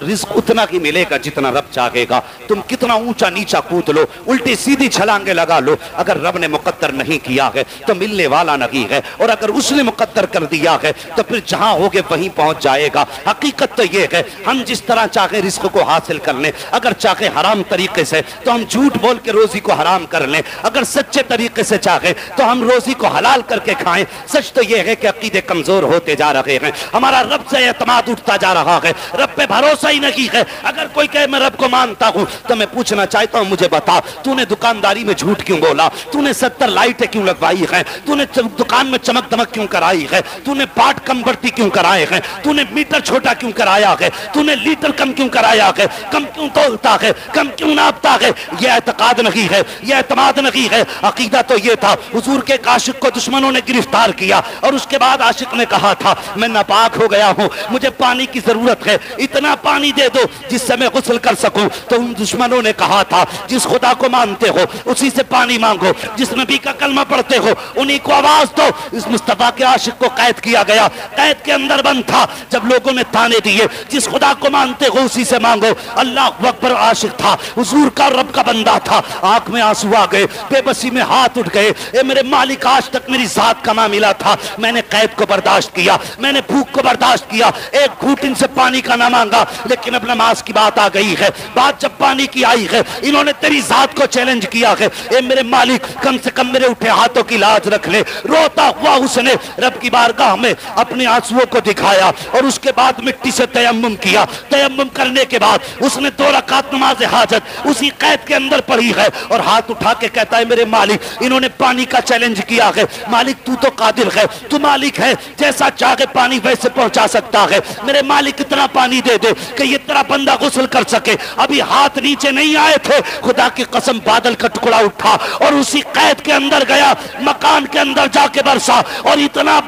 رزق اتنا کی ملے گا جتنا رب چاہے گا. تم کتنا اونچا نیچا کود لو, الٹی سیدھی چھلانگیں لگا لو, اگر رب نے مقدر نہیں کیا ہے تو ملنے والا نہیں ہے, اور اگر اس نے مقدر کر دیا ہے تو پھر جہاں ہوگے وہیں پہنچ جائے گا. حقیقت تو یہ ہے ہم جس طرح چاہے رزق کو حاصل کر لیں, اگر چاہے حرام طریقے سے تو ہم جھوٹ بول کے روزی کو حرام کر لیں, اگر سچے طریقے سے چاہے تو ہم روزی کو حلال کر کے کھائیں. سچ تو یہ ہے کہ عقیدے کمزور ہوتے جا رہے ہیں, ہمارا رب سے اعتماد اٹھتا جا رہا ہے, رب پہ بھروسہ ہی نہیں ہے. اگر کوئی کہے میں رب کو مانتا ہوں تو میں پوچھنا چاہتا ہوں مجھے بتا تو نے دکانداری میں جھوٹ کیوں بولا, تو نے 70 لائٹیں کیوں لگوائی ہیں, تو نے دکان میں چمک دمک کیوں کرائی ہے, تو نے پاٹ کم بڑھتی کیوں کرائے ہیں, تو نے میٹر چھوٹا کیوں کرایا ہے, تو نے لیٹر کم کیوں کرایا ہے, کم کیوں تولتا ہے, کم کیوں ناپتا ہے. یہ اعتقاد نہیں ہے, یہ اعتماد نہیں ہے. عقیدہ تو یہ تھا حضور کے عاشق کو دشمنوں نے گرفتار کیا اور اس کے بعد عاشق نے کہا تھا میں ناپاک ہو گیا ہوں, مجھے پانی کی ضرورت ہے, اتنا پانی دے دو جس سے میں غسل کر سکوں. تو ان دشمنوں نے کہا تھا جس خدا کو مانتے ہو اسی سے پانی مانگو, جس نبی کا کلمہ پڑھتے ہو انہی کو آواز دو. اس مصطفیٰ کے عاشق کو قید کیا گیا, قید کے اندر بند تھا. جب لوگوں نے تانے دیے جس خدا کو مانتے ہو اسی سے مانگو, اللہ اکبر عاشق تھا, حضور کا رب کا بندہ تھا. آنکھ میں آنسو آ گئے, بے بسی میں ہاتھ اٹھ گئے, اے میرے مالک آج تک میری ذات کا معاملہ تھا, میں نے قید کو برداشت کیا, میں نے بھوک کو برداشت کیا, ایک گھوٹ ان سے پانی کا نہ مانگا, لیکن اب نماز کی بات آ گئی ہے, بات جب پانی کی آئی ہے انہوں نے تیری ذات کو چیلنج کیا ہے. اے میرے مالک کم سے کم میرے اٹھے ہاتھوں کی لاج رکھ لے. روتا ہوا اس نے رب کی بارگاہ میں اپنے آنسوؤں کو دکھایا اور اس کے بعد مٹی سے تیمم کیا. تیمم کرنے کے بعد اس نے 2 رکعت نماز حاجت اسی قید کے اندر پڑھی ہے اور ہاتھ اٹھا کے کہتا ہے میرے مالک انہوں نے پانی کا چیلنج کیا ہے, مالک تو قادر ہے, تو مالک ہے, جیسا چاہے پانی ویسے پہنچا سکتا ہے. میرے مالک اتنا پانی دے دے کہ یہ تیرا بندہ غسل کر سکے. ابھی ہاتھ نیچے نہیں آئے تھے, خدا کی قسم بادل کا ٹکڑا اٹھا اور اسی قید کے اندر گیا, مکان کے اندر جا کے برسا اور اتنا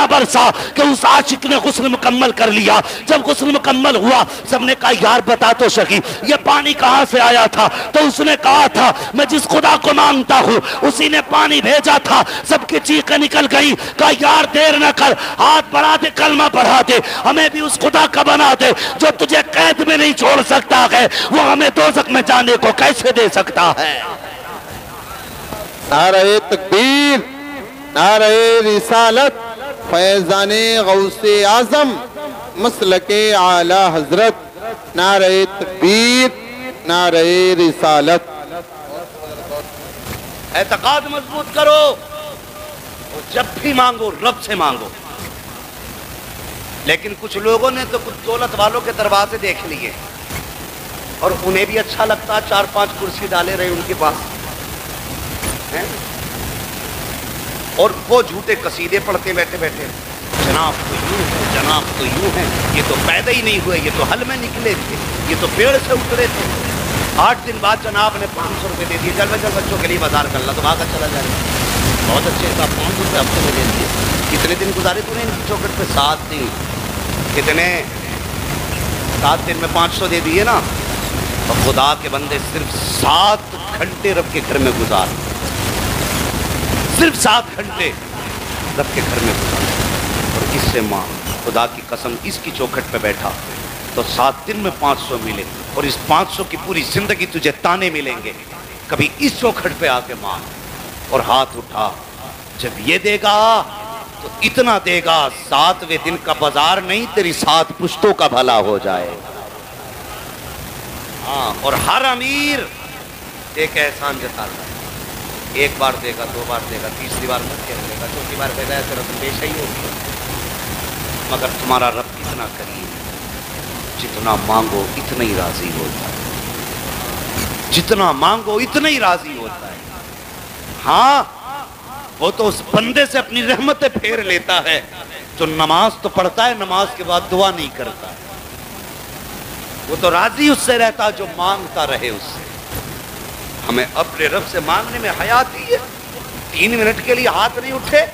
برسا کہ اس عاشق نے غسل مکمل کر لیا. جب غسل مکمل ہوا سب نے کہا یار بتا تو سکی یہ پانی کہاں سے آیا تھا. تو اس نے کہا تھا میں جس خدا کو مانتا ہوں اسی نے پانی بھیجا تھا. سب کی چیخیں نکل گئی, کہا یار دیر نہ کر, ہاتھ بڑھا دے, کلمہ پڑھا دے, ہمیں بھی اس خدا کا بنا دے جو تجھے قید میں نہیں چھوڑ سکتا ہے, وہ ہمیں دوزخ میں جانے کو کیسے دے سکتا ہے. نعرہ تکبیر, نعرہ رسالت, فیضان غوث اعظم, مسلک اعلی حضرت. نعرہ تکبیر, نعرہ رسالت. اعتقاد مضبوط کرو اور جب بھی مانگو رب سے مانگو. لیکن کچھ لوگوں نے تو کچھ دولت والوں کے دروازے دیکھ لیے اور انہیں بھی اچھا لگتا, 4-5 کرسی ڈالے رہے ان کے پاس, اور وہ جھوٹے قصیدے پڑھتے بیٹھے بیٹھے, جناب تو یوں ہے, جناب تو یوں ہے, یہ تو پیدا ہی نہیں ہوئے, یہ تو حل میں نکلے تھے, یہ تو پیڑ سے اترے تھے. 8 دن بعد جناب نے 500 روپے دے دیے, چل بچوں کے لیے بازار کر لا, تو بھاگا چلا جائے. بہت اچھے تھا, 500 روپے ہفتے میں دے دیے. کتنے دن گزارے تو نے ان کی چوکٹ پہ؟ 7 دن. کتنے؟ 7 دن میں 500 دے دیے نا. اور خدا کے بندے صرف 7 گھنٹے رب کے گھر میں گزار, صرف 7 گھنٹے رب کے گھر میں گزار. اور اس سے ماں خدا کی قسم اس کی چوکھٹ پہ بیٹھا تو 7 دن میں 500 ملے, اور اس 500 کی پوری زندگی تجھے تانے ملیں گے. کبھی اس چوکھٹ پہ آ کے ماں اور ہاتھ اٹھا, جب یہ دے گا تو اتنا دے گا 7ویں دن کا بازار نہیں, تیری 7 پشتوں کا بھلا ہو جائے. ہاں, اور ہر امیر دے کے احسان جتاتا ہے. ایک بار دے گا، 2 بار دے گا، تیسری بار مت کہہ دے گا، چوتھی بار کہتا ہے تیرا تو پیشہ ہی ہوگی. مگر تمہارا رب کتنا کریم ہے، جتنا مانگو اتنا ہی راضی ہوتا ہے، جتنا مانگو اتنا ہی راضی ہوتا ہے. ہاں وہ تو اس بندے سے اپنی رحمتیں پھیر لیتا ہے جو نماز تو پڑھتا ہے، نماز کے بعد دعا نہیں کرتا ہے. وہ تو راضی اس سے رہتا جو مانگتا رہے اس سے. ہمیں اپنے رب سے مانگنے میں حیات ہی ہے. 3 منٹ کے لیے ہاتھ نہیں اٹھے،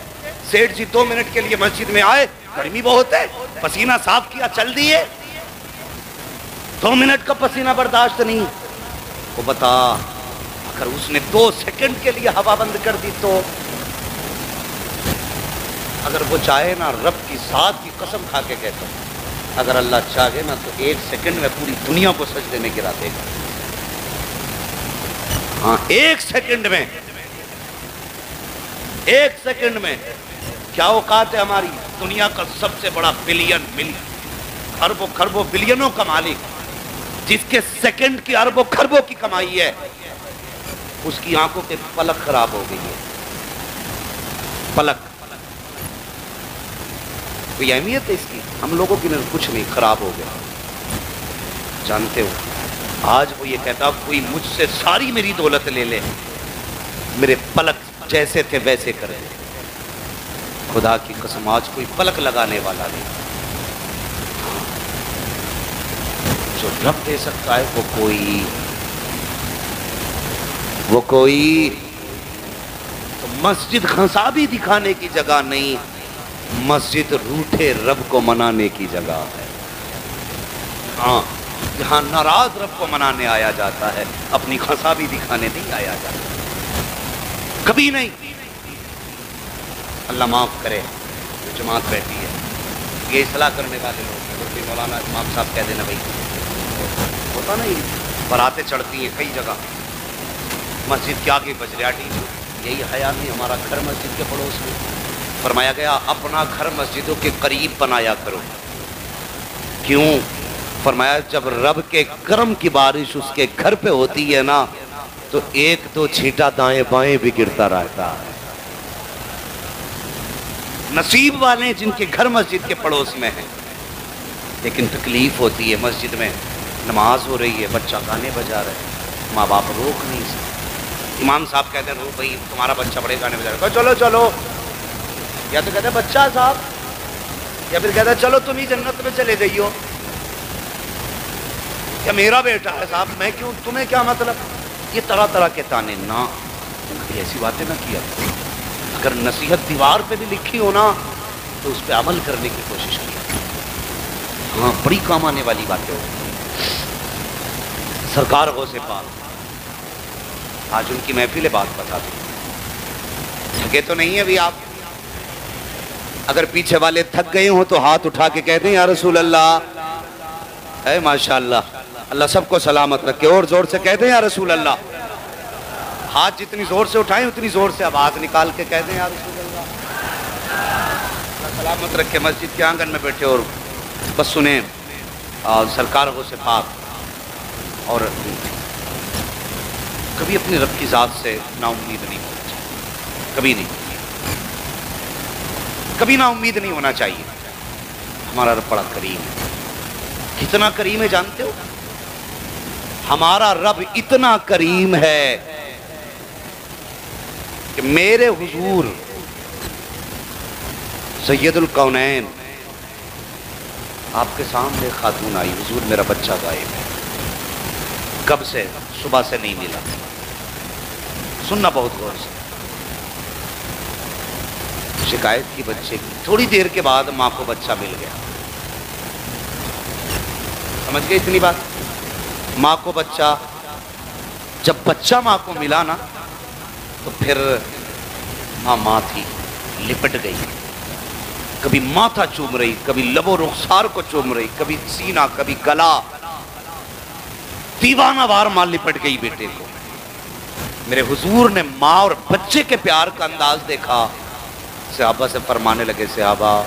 سیٹھ جی 2 منٹ کے لیے مسجد میں آئے، گرمی بہت ہے، پسینہ صاف کیا، چل دیے، 2 منٹ کا پسینہ برداشت نہیں. وہ بتا اگر اس نے 2 سیکنڈ کے لیے ہوا بند کر دی تو اگر وہ چاہے نا، رب کی ذات کی قسم کھا کے کہتا ہوں، اگر اللہ چاہے نا تو 1 سیکنڈ میں پوری دنیا کو سجدے میں گرا دے گا. ہاں 1 سیکنڈ میں، 1 سیکنڈ میں. کیا اوقات ہے ہماری؟ دنیا کا سب سے بڑا بلین اربوں خربوں بلینوں کا مالک، جس کے سیکنڈ کی اربوں خربوں کی کمائی ہے، اس کی آنکھوں کے پلک خراب ہو گئی ہے. پلک کوئی اہمیت ہے اس کی؟ ہم لوگوں کی نظر کچھ نہیں، خراب ہو گیا. جانتے ہو آج وہ یہ کہتا کوئی مجھ سے ساری میری دولت لے لے، میرے پلک جیسے تھے ویسے کرے. خدا کی قسم آج کوئی پلک لگانے والا نہیں. جو رب دے سکتا ہے وہ کوئی تو مسجد خنصابی دکھانے کی جگہ نہیں، مسجد روٹھے رب کو منانے کی جگہ ہے. ہاں جہاں ناراض رب کو منانے آیا جاتا ہے، اپنی خنصابی دکھانے نہیں آیا جاتا، کبھی نہیں. اللہ معاف کرے. جو جماعت بیٹھی ہے یہ اصلاح کرنے والے لوگ ہیں. اگر کوئی مولانا امام صاحب کہہ دینا بھائی ہوتا نہیں، براتیں چڑھتی ہیں کئی جگہ، مسجد کے آگے بجریاٹی، یہی حیا نہیں. ہمارا گھر مسجد کے پڑوس میں. فرمایا گیا اپنا گھر مسجدوں کے قریب بنایا کرو. کیوں؟ فرمایا جب رب کے کرم کی بارش اس کے گھر پہ ہوتی ہے نا تو 1-2 چھینٹا دائیں بائیں بھی گرتا رہتا ہے. نصیب والے جن کے گھر مسجد کے پڑوس میں ہیں. لیکن تکلیف ہوتی ہے، مسجد میں نماز ہو رہی ہے، بچہ گانے بجا رہے ہیں، ماں باپ روک نہیں سکتے. امام صاحب کہتے ہیں رو بھائی تمہارا بچہ بڑے گانے بجا رہا ہے، چلو چلو. یا تو کہتے ہیں بچہ صاحب، یا پھر کہتا ہے چلو تم ہی جنت میں چلے جائیو. یا میرا بیٹا ہے صاحب، میں کیوں، تمہیں کیا مطلب؟ یہ طرح طرح کے تانے. نہ ایسی باتیں نہ کیا. اگر نصیحت دیوار پہ بھی لکھی ہو نا تو اس پہ عمل کرنے کی کوشش کیا. ہاں بڑی کام آنے والی باتیں ہو. سرکار غوث پاک آج ان کی محفل بات بتا دیں. تھکے تو نہیں ہے ابھی آپ؟ اگر پیچھے والے تھک گئے ہوں تو ہاتھ اٹھا کے کہہ دیں یا رسول اللہ. اے ماشاءاللہ، اللہ سب کو سلامت رکھے. اور زور سے کہہ دیں یا رسول اللہ. ہاتھ جتنی زور سے اٹھائیں اتنی زور سے آواز نکال کے کہہ دیں یا رسول اللہ. اللہ سلامت رکھے. مسجد کے آنگن میں بیٹھے اور بس سنیں سرکار غوث پاک. اور کبھی اپنے رب کی ذات سے نا امید نہیں ہونا چاہیے، کبھی نہیں، کبھی نا امید نہیں ہونا چاہیے. ہمارا رب بڑا کریم ہے. کتنا کریم ہے جانتے ہو؟ ہمارا رب اتنا کریم ہے کہ میرے حضور سید الکونین آپ کے سامنے خاتون آئی، حضور میرا بچہ غائب ہے. کب سے؟ صبح سے نہیں ملا. سننا بہت غور سے. شکایت کی بچے کی. تھوڑی دیر کے بعد ماں کو بچہ مل گیا. سمجھ گئے اتنی بات؟ ماں کو بچہ، جب بچہ ماں کو ملا نا تو پھر ماں تھی، لپٹ گئی. کبھی ماتھا چوم رہی، کبھی لب و رخسار کو چوم رہی، کبھی سینہ، کبھی گلا. دیوانہ وار ماں لپٹ گئی بیٹے کو. میرے حضور نے ماں اور بچے کے پیار کا انداز دیکھا. صحابہ سے فرمانے لگے صحابہ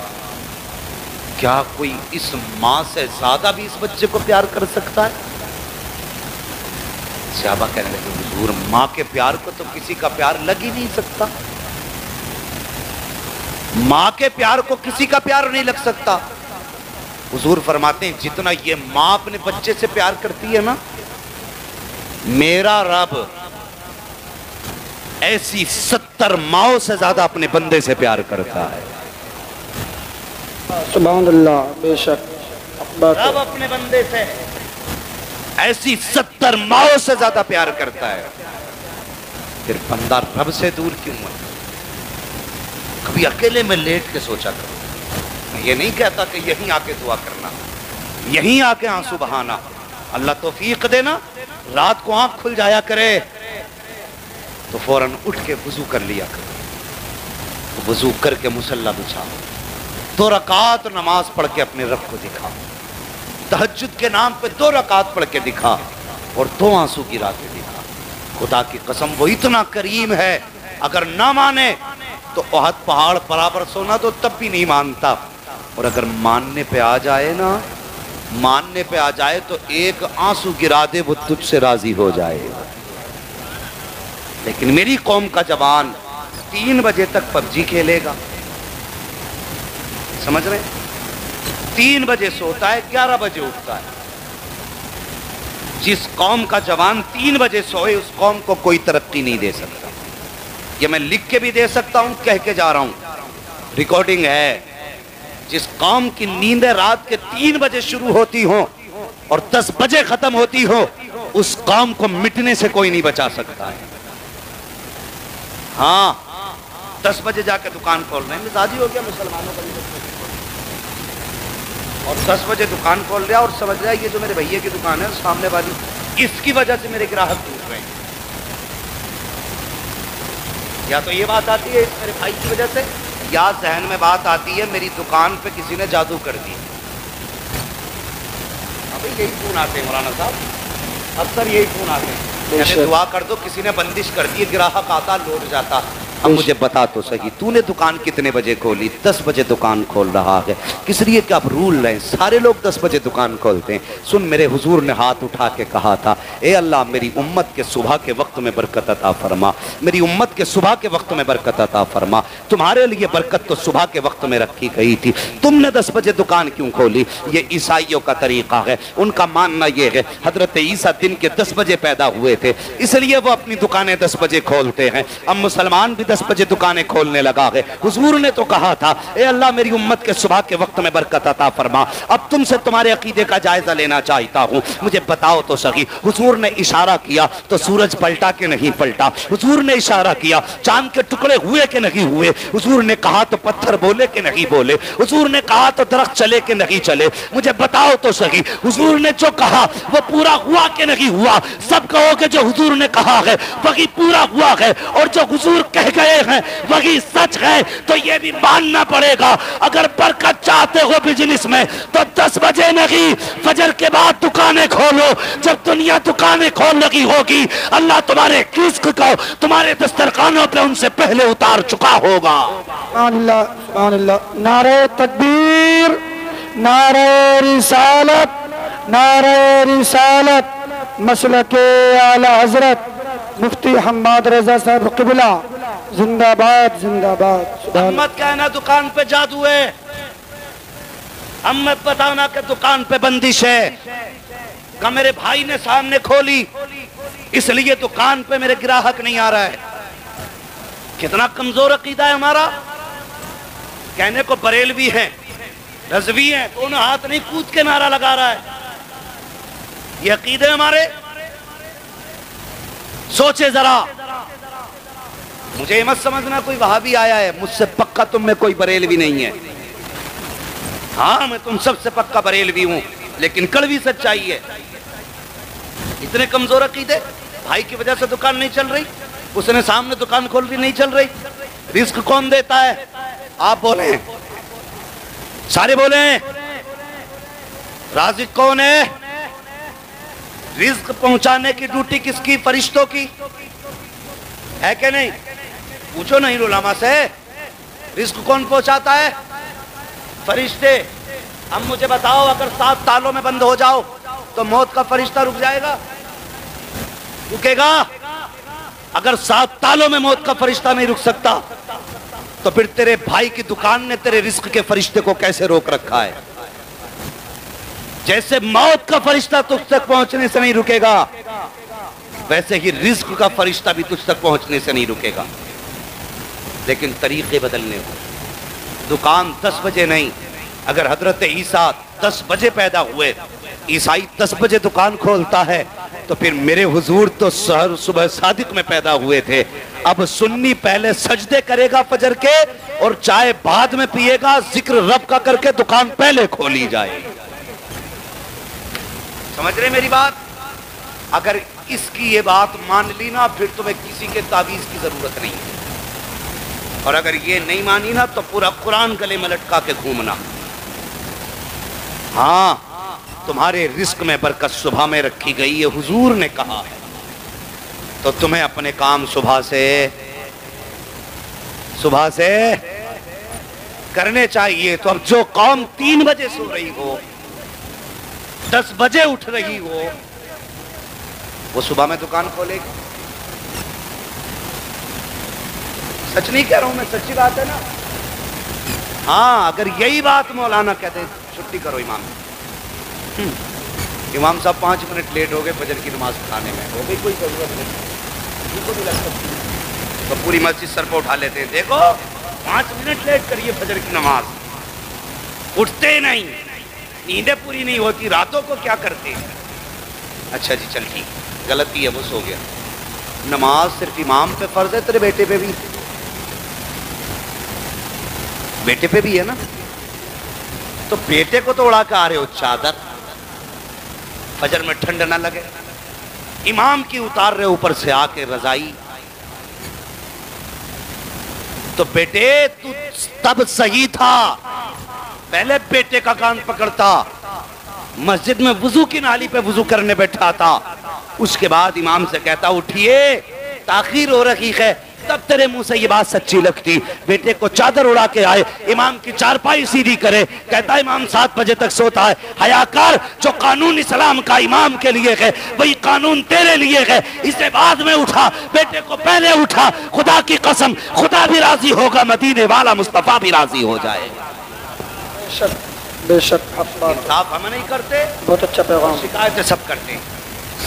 کیا کوئی اس ماں سے زیادہ بھی اس بچے کو پیار کر سکتا ہے؟ صحابہ کہنے لگے حضور ماں کے پیار کو تو کسی کا پیار لگ ہی نہیں سکتا، ماں کے پیار کو کسی کا پیار نہیں لگ سکتا۔ حضور فرماتے ہیں جتنا یہ ماں اپنے بچے سے پیار کرتی ہے نا، میرا رب ایسی 70 ماؤں سے زیادہ اپنے بندے سے پیار کرتا ہے۔ سبحان اللہ، بے شک رب اپنے بندے سے ایسی 70 ماؤں سے زیادہ پیار کرتا ہے، پھر بندہ رب سے دور کیوں ہے؟ کبھی اکیلے میں لیٹ کے سوچا کرو، میں یہ نہیں کہتا کہ یہیں آ کے دعا کرنا، یہیں آ کے آنسو بہانا، اللہ توفیق دینا، رات کو آنکھ کھل جایا کرے تو فوراً اٹھ کے وضو کر لیا کرو، وضو کر کے مصلی بچھاؤ، 2 رکعت نماز پڑھ کے اپنے رب کو دکھا، تہجد کے نام پہ 2 رکعت پڑھ کے دکھا اور 2 آنسو گرا کے دکھا۔ خدا کی قسم وہ اتنا کریم ہے، اگر نہ مانے تو احد پہاڑ برابر سونا تو تب بھی نہیں مانتا، اور اگر ماننے پہ آ جائے نا، ماننے پہ آ جائے تو 1 آنسو گرا دے وہ تجھ سے راضی ہو جائے۔ لیکن میری قوم کا جوان 3 بجے تک پب جی کھیلے گا، سمجھ رہے ہیں؟ 3 بجے سوتا ہے، 11 بجے اٹھتا ہے۔ جس قوم کا جوان 3 بجے سوئے اس قوم کو کوئی ترقی نہیں دے سکتا۔ یہ میں لکھ کے بھی دے سکتا ہوں، کہہ کے جا رہا ہوں، ریکارڈنگ ہے۔ جس قوم کی نیندیں رات کے 3 بجے شروع ہوتی ہوں اور 10 بجے ختم ہوتی ہو، اس قوم کو مٹنے سے کوئی نہیں بچا سکتا ہے۔ ہاں 10 بجے جا کے دکان کھول رہے ہیں، مزاجی ہو گیا مسلمانوں کا، اور 10 بجے دکان کھول رہا اور سمجھ رہا ہے یہ جو میرے بھائیے کی دکان ہے سامنے والی، اس کی وجہ سے میرے گراہک ٹوٹ رہے ہیں۔ یا تو یہ بات آتی ہے میرے بھائی کی وجہ سے، یا ذہن میں بات آتی ہے میری دکان پہ کسی نے جادو کر دی۔ ابھی یہی فون آتے ہیں مولانا صاحب، اکثر یہی فون آتے ہیں، یعنی دعا کر دو کسی نے بندش کر دی، گراہک آتا لوٹ جاتا۔ اب مجھے بتا تو صحیح، تو نے دکان کتنے بجے کھولی؟ 10 بجے دکان کھول رہا ہے، کس لیے کہ آپ رول لیں، سارے لوگ 10 بجے دکان کھولتے ہیں۔ سن، میرے حضور نے ہاتھ اٹھا کے کہا تھا، اے اللہ میری امت کے صبح کے وقت میں برکت عطا فرما، میری امت کے صبح کے وقت میں برکت عطا فرما۔ تمہارے لیے برکت تو صبح کے وقت میں رکھی گئی تھی، تم نے 10 بجے دکان کیوں کھولی؟ یہ عیسائیوں کا طریقہ ہے، ان کا ماننا یہ ہے حضرت عیسیٰ دن کے 10 بجے پیدا ہوئے تھے، اس لیے وہ اپنی دکانیں 10 بجے کھولتے ہیں۔ اب مسلمان بھی 10 بجے دکانیں کھولنے لگا ہے۔ حضور نے تو کہا تھا، اے اللہ میری امت کے صبح کے وقت میں برکت عطا فرما۔ اب تم سے تمہارے عقیدے کا جائزہ لینا چاہتا ہوں، مجھے بتاؤ تو صحیح، حضور نے اشارہ کیا تو سورج پلٹا کہ نہیں پلٹا؟ حضور نے اشارہ کیا، چاند کے ٹکڑے ہوئے کہ نہیں ہوئے؟ حضور نے کہا تو پتھر بولے کہ نہیں بولے؟ حضور نے کہا تو درخت چلے کہ نہیں چلے؟ مجھے بتاؤ تو صحیح، حضور نے جو کہا وہ پورا ہوا کہ نہیں ہوا؟ سب کہو کہ جو حضور نے کہا ہے وہی پورا ہوا ہے، اور جو حضور کہہ گئے ہیں وہی سچ ہے، تو یہ بھی ماننا پڑے گا۔ اگر برکت چاہتے ہو بزنس میں تو 10 بجے نہیں، فجر کے بعد دکانیں کھولو۔ جب دنیا دکانیں کھول لگی ہوگی، اللہ تمہارے رزق کو تمہارے دسترخوانوں پہ ان سے پہلے اتار چکا ہوگا۔ سبحان اللہ، سبحان اللہ، نعرہ تکبیر، نعرہ رسالت، نعرہ رسالت، مسلک اعلی حضرت مفتی حماد رضا صاحب قبلہ، زندہ باد زندہ باد۔ امت کہنا دکان پہ جادو ہے، امت بتانا کہ دکان پہ بندش ہے، کہ میرے بھائی نے سامنے کھولی اس لیے دکان پہ میرے گراہک نہیں آ رہا ہے۔ کتنا کمزور عقیدہ ہے ہمارا، کہنے کو بریلوی ہیں رضوی ہیں، دونوں ہاتھ نہیں کود کے نعرہ لگا رہا ہے۔ یہ عقیدے ہمارے، سوچے ذرا۔ مجھے مت سمجھنا کوئی وہابی آیا ہے، مجھ سے پکا تم میں کوئی بریلوی نہیں ہے۔ ہاں میں تم سب سے پکا بریلوی ہوں، لیکن کڑوی سچائی ہے۔ اتنے کمزور عقیدے، بھائی کی وجہ سے دکان نہیں چل رہی، اس نے سامنے دکان کھول دی نہیں چل رہی۔ رزق کون دیتا ہے؟ آپ بولیں، سارے بولیں، رازق کون ہے؟ رزق پہنچانے کی ڈیوٹی کس کی؟ فرشتوں کی ہے کہ نہیں؟ پوچھو نہیں علماء سے، رزق کون پہنچاتا ہے؟ فرشتے۔ اب مجھے بتاؤ، اگر 7 تالوں میں بند ہو جاؤ تو موت کا فرشتہ رک جائے گا؟ رکے گا؟ اگر 7 تالوں میں موت کا فرشتہ نہیں رک سکتا تو پھر تیرے بھائی کی دکان نے تیرے رزق کے فرشتے کو کیسے روک رکھا ہے؟ جیسے موت کا فرشتہ تجھ تک پہنچنے سے نہیں رکے گا، ویسے ہی رزق کا فرشتہ بھی تجھ تک پہنچنے سے نہیں رکے گا، لیکن طریقے بدلنے ہو۔ دکان 10 بجے نہیں، اگر حضرت عیسیٰ 10 بجے پیدا ہوئے، عیسائی 10 بجے دکان کھولتا ہے، تو پھر میرے حضور تو صبح صادق میں پیدا ہوئے تھے۔ اب سنی پہلے سجدے کرے گا فجر کے، اور چائے بعد میں پیے گا، ذکر رب کا کر کے دکان پہلے کھولی جائے۔ سمجھ رہے میری بات؟ اگر اس کی یہ بات مان لی نا، پھر تمہیں کسی کے تعویذ کی ضرورت نہیں ہے، اور اگر یہ نہیں مانی نا تو پورا قرآن گلے میں لٹکا کے گھومنا۔ ہاں، تمہارے رزق میں برکت صبح میں رکھی گئی ہے، حضور نے کہا ہے، تو تمہیں اپنے کام صبح سے کرنے چاہیے۔ تو اب جو قوم 3 بجے سو رہی ہو، 10 بجے اٹھ رہی ہو، وہ صبح میں دکان کھولے گی۔ سچ نہیں کہہ رہا ہوں میں، سچی بات ہے نا۔ ہاں، اگر یہی بات مولانا کہتے ہیں چھٹی کرو امام، امام صاحب 5 منٹ لیٹ ہو گئے فجر کی نماز پڑھانے میں، ہو گئی کوئی ضرورت نہیں، کو بھی لگ سکتی تو پوری مسجد سر پہ اٹھا لیتے ہیں، دیکھو 5 منٹ لیٹ کریے فجر کی نماز، اٹھتے نہیں، نیندیں پوری نہیں ہوتی، راتوں کو کیا کرتے ہیں؟ اچھا جی چل ٹھیک، غلطی ہے، وہ سو گیا۔ نماز صرف امام پہ فرض ہے، تیرے بیٹے پہ بھی، بیٹے پہ بھی ہے نا، تو بیٹے کو تو اڑا کے آ رہے ہو چادر، فجر میں ٹھنڈ نہ لگے، امام کی اتار رہے اوپر سے آ کے رضائی، تو بیٹے تو تب صحیح تھا، پہلے بیٹے کا کان پکڑتا، مسجد میں وضو کی نالی پہ وضو کرنے بیٹھا تھا، اس کے بعد امام سے کہتا اٹھیے تاخیر ہو رہی ہے، تب تیرے منہ سے یہ بات سچی لگتی۔ بیٹے کو چادر اڑا کے آئے، امام کی چارپائی سیدھی کرے، کہتا امام 7 بجے تک سوتا ہے، حیاکار، جو قانون اسلام کا امام کے لیے ہے وہی قانون تیرے لیے ہے، اسے بعد میں اٹھا، بیٹے کو پہلے اٹھا، خدا کی قسم خدا بھی راضی ہوگا، مدینے والا مصطفیٰ بھی راضی ہو جائے گا۔ بے شک انصاف ہم نہیں کرتے، بہت اچھا پیغام، شکایتیں سب کرتے ہیں،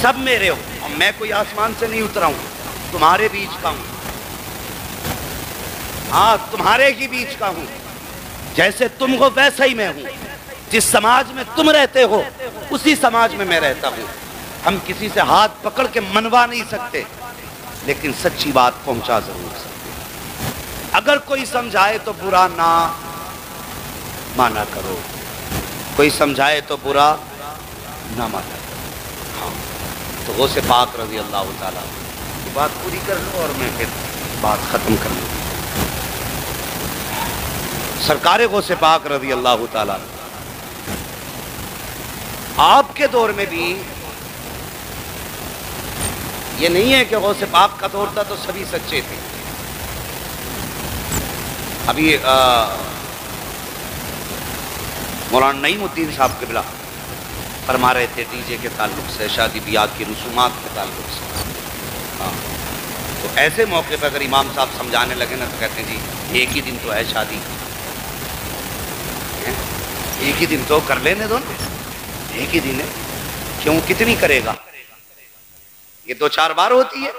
سب میرے ہو، اور میں کوئی آسمان سے نہیں اترا ہوں، تمہارے بیچ کا ہوں، ہاں تمہارے ہی بیچ کا ہوں، جیسے تم ہو ویسا ہی میں ہوں، جس سماج میں تم رہتے ہو اسی سماج میں میں رہتا ہوں، ہم کسی سے ہاتھ پکڑ کے منوا نہیں سکتے، لیکن سچی بات پہنچا ضرور سکتے۔ اگر کوئی سمجھائے تو برا نہ مانا کرو، کوئی سمجھائے تو برا نہ مانا کرو، ہاں تو غوث پاک رضی اللہ تعالیٰ کی بات پوری کر لو اور میں پھر بات ختم کر لوں۔ سرکار غوث پاک رضی اللہ تعالیٰ آپ کے دور میں بھی یہ نہیں ہے کہ غوث پاک کا دور تھا تو سبھی سچے تھے۔ ابھی مولانا نعیم الدین صاحب قبلہ فرما رہے تھے ڈی جے کے تعلق سے، شادی بیاہ کی رسومات کے تعلق سے، ہاں تو ایسے موقع پہ اگر امام صاحب سمجھانے لگے نا تو کہتے ہیں جی ایک ہی دن تو ہے شادی، ایک ہی دن تو کر لینے دو نا، ایک ہی دن ہے، کیوں کتنی کرے گا؟ یہ 2-4 بار ہوتی ہے،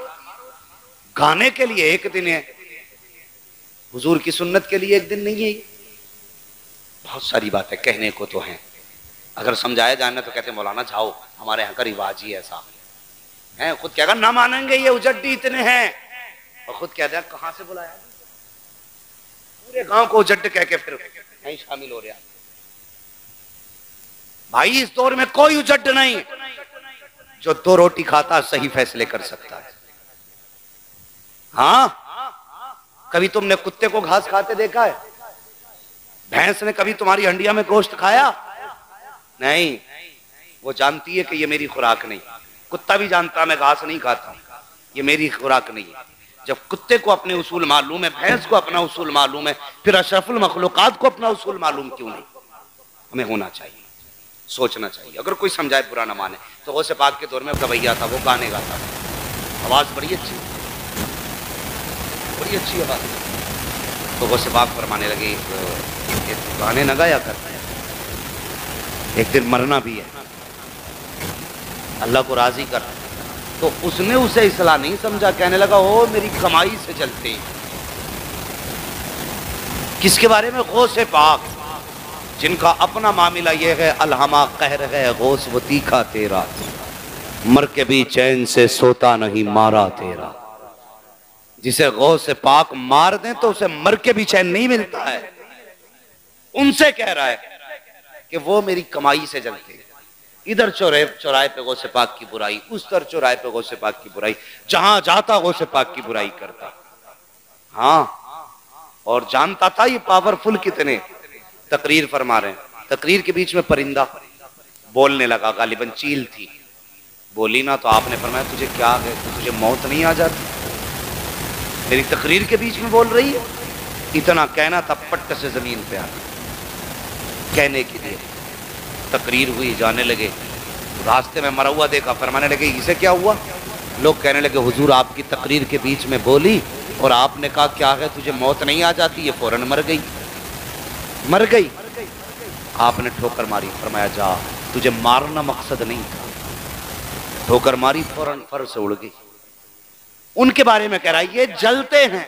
گانے کے لیے ایک دن ہے، حضور کی سنت کے لیے ایک دن نہیں ہے۔ بہت ساری باتیں کہنے کو تو ہیں، اگر سمجھایا جانا تو کہتے ہیں مولانا جاؤ، ہمارے یہاں کا رواج ہی ایسا ہے، خود کہہ گا نہ مانیں گے یہ اجڈی اتنے ہیں، اور خود کہتے ہیں کہاں سے بلایا، پورے گاؤں کو اجڈ کہہ کے پھر نہیں شامل ہو رہا۔ بھائی اس دور میں کوئی اجڈ نہیں، جو 2 روٹی کھاتا صحیح فیصلے کر سکتا ہے۔ ہاں کبھی تم نے کتے کو گھاس کھاتے دیکھا ہے؟ بھینس نے کبھی تمہاری ہنڈیا میں گوشت کھایا؟ نہیں، وہ جانتی ہے کہ یہ میری خوراک نہیں، کتا بھی جانتا میں گھاس نہیں کھاتا ہوں، یہ میری خوراک نہیں ہے۔ جب کتے کو اپنے اصول معلوم ہے، بھینس کو اپنا اصول معلوم ہے، پھر اشرف المخلوقات کو اپنا اصول معلوم کیوں نہیں؟ ہمیں ہونا چاہیے، سوچنا چاہیے، اگر کوئی سمجھائے برا نہ مانے۔ تو غوث پاک کے دور میں گویا تھا، وہ گانے گاتا تھا، آواز بڑی اچھی، بڑی اچھی آواز. تو غوث پاک فرمانے لگے گانے نہ گایا کر, ایک دن مرنا بھی ہے, اللہ کو راضی کر. تو اس نے اسے اصلاح نہیں سمجھا, کہنے لگا او میری کمائی سے چلتے. کس کے بارے میں؟ غوث پاک, جن کا اپنا معاملہ یہ ہے الہما قہر ہے غوث وہ تیکھا تیرا, مر کے بھی چین سے سوتا نہیں مارا تیرا. جسے غوث پاک مار دیں تو اسے مر کے بھی چین نہیں ملتا ہے. ان سے کہہ رہا ہے کہ وہ میری کمائی سے جلتے. ادھر چوراہے پہ غوث پاک کی برائی, اس طرح چوراہے پہ غوث پاک کی برائی, جہاں جاتا غوث پاک کی برائی کرتا. ہاں, اور جانتا تھا یہ پاورفل کتنے. تقریر فرما رہے ہیں, تقریر کے بیچ میں پرندہ بولنے لگا, غالباً چیل تھی, بولی نا تو آپ نے فرمایا تجھے کیا ہے, تجھے موت نہیں آ جاتی, میری تقریر کے بیچ میں بول رہی ہے. اتنا کہنا تھا, پٹ سے زمین پہ آنا کہنے کے لیے. تقریر ہوئی, جانے لگے, راستے میں مرا ہوا دیکھا, فرمانے لگے اسے کیا ہوا؟ لوگ کہنے لگے حضور آپ کی تقریر کے بیچ میں بولی اور آپ نے کہا کیا ہے تجھے موت نہیں آ جاتی, یہ فوراً مر گئی. مر گئی. آپ نے ٹھوکر ماری, فرمایا جا, تجھے مارنا مقصد نہیں تھا. ٹھوکر ماری, فوراً فر سے اڑ گئی. ان کے بارے میں کہہ رہا ہے یہ جلتے ہیں.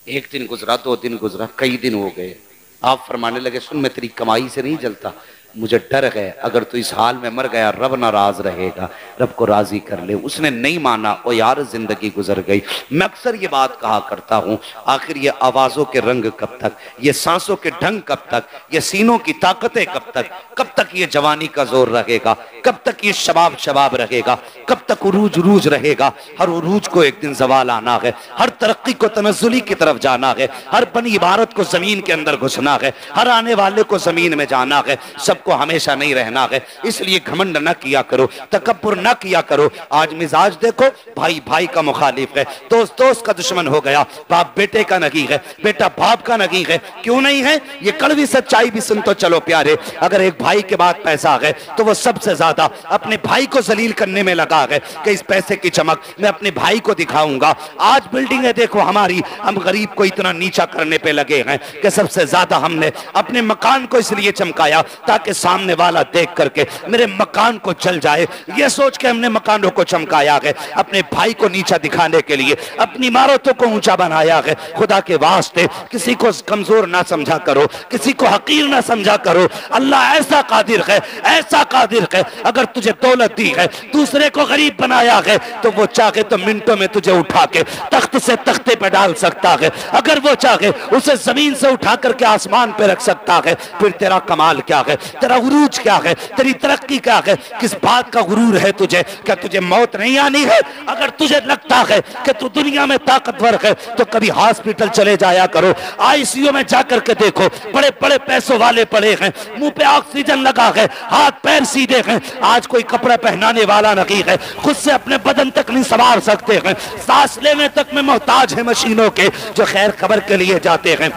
ایک دن گزرا, 2 دن گزرا, کئی دن ہو گئے. آپ فرمانے لگے سن میں تیری کمائی سے نہیں جلتا, مجھے ڈر ہے اگر تو اس حال میں مر گیا رب ناراض رہے گا, رب کو راضی کر لے. اس نے نہیں مانا, او یار زندگی گزر گئی. میں اکثر یہ بات کہا کرتا ہوں, آخر یہ آوازوں کے رنگ کب تک, یہ سانسوں کے ڈھنگ کب تک, یہ سینوں کی طاقتیں کب تک یہ جوانی کا زور رہے گا, کب تک یہ شباب رہے گا, کب تک عروج رہے گا. ہر عروج کو ایک دن زوال آنا ہے, ہر ترقی کو تنزلی کی طرف جانا ہے, ہر بنی عبارت کو زمین کے اندر گھسنا ہے, ہر آنے والے کو زمین میں جانا ہے, سب کو ہمیشہ نہیں رہنا ہے. اس لیے گھمنڈ نہ کیا کرو, تکبر نہ کیا کرو. آج مزاج دیکھو, بھائی بھائی کا مخالف ہے, دوست دوست کا دشمن ہو گیا, باپ بیٹے کا نہیں ہے, بیٹا باپ کا نہیں ہے. کیوں نہیں ہے؟ یہ کڑوی سچائی بھی سن تو چلو پیارے, اگر ایک بھائی کے بعد پیسہ آ گئے تو وہ سب سے زیادہ اپنے بھائی کو ذلیل کرنے میں لگا گئے کہ اس پیسے کی چمک میں اپنے بھائی کو دکھاؤں گا. آج بلڈنگیں دیکھو ہماری, ہم غریب کو اتنا نیچا کرنے پہ لگے ہیں کہ سب سے زیادہ ہم نے اپنے مکان کو اس لیے چمکایا تاکہ سامنے والا دیکھ کر کے میرے مکان کو چل جائے. یہ سوچ کے ہم نے مکانوں کو چمکایا ہے, اپنے بھائی کو نیچا دکھانے کے لیے اپنی عمارتوں کو اونچا بنایا ہے. خدا کے واسطے کسی کو کمزور نہ سمجھا کرو, کسی کو حقیر نہ سمجھا کرو. اللہ ایسا قادر ہے, ایسا قادر ہے, اگر تجھے دولت دی ہے, دوسرے کو غریب بنایا ہے, تو وہ چاہے تو منٹوں میں تجھے اٹھا کے تخت سے تختے پہ ڈال سکتا ہے. اگر وہ چاہے اسے زمین سے اٹھا کر کے آسمان پہ رکھ سکتا ہے. پھر تیرا کمال کیا ہے, تیرا عروج کیا ہے, تیری ترقی کیا ہے؟ کس بات کا غرور ہے تجھے؟ کیا تجھے موت نہیں آنی ہے؟ اگر تجھے لگتا ہے کہ تو دنیا میں طاقتور ہے تو کبھی ہاسپٹل چلے جایا کرو, آئی سی یو میں جا کر کے دیکھو, بڑے بڑے پیسوں والے پڑے ہیں, منہ پہ آکسیجن لگا ہے, ہاتھ پیر سیدھے ہیں, آج کوئی کپڑا پہنانے والا نہیں ہے, خود سے اپنے بدن تک نہیں سنوار سکتے ہیں, سانس لینے تک میں محتاج ہیں مشینوں کے جو خیر خبر کے لیے جاتے ہیں.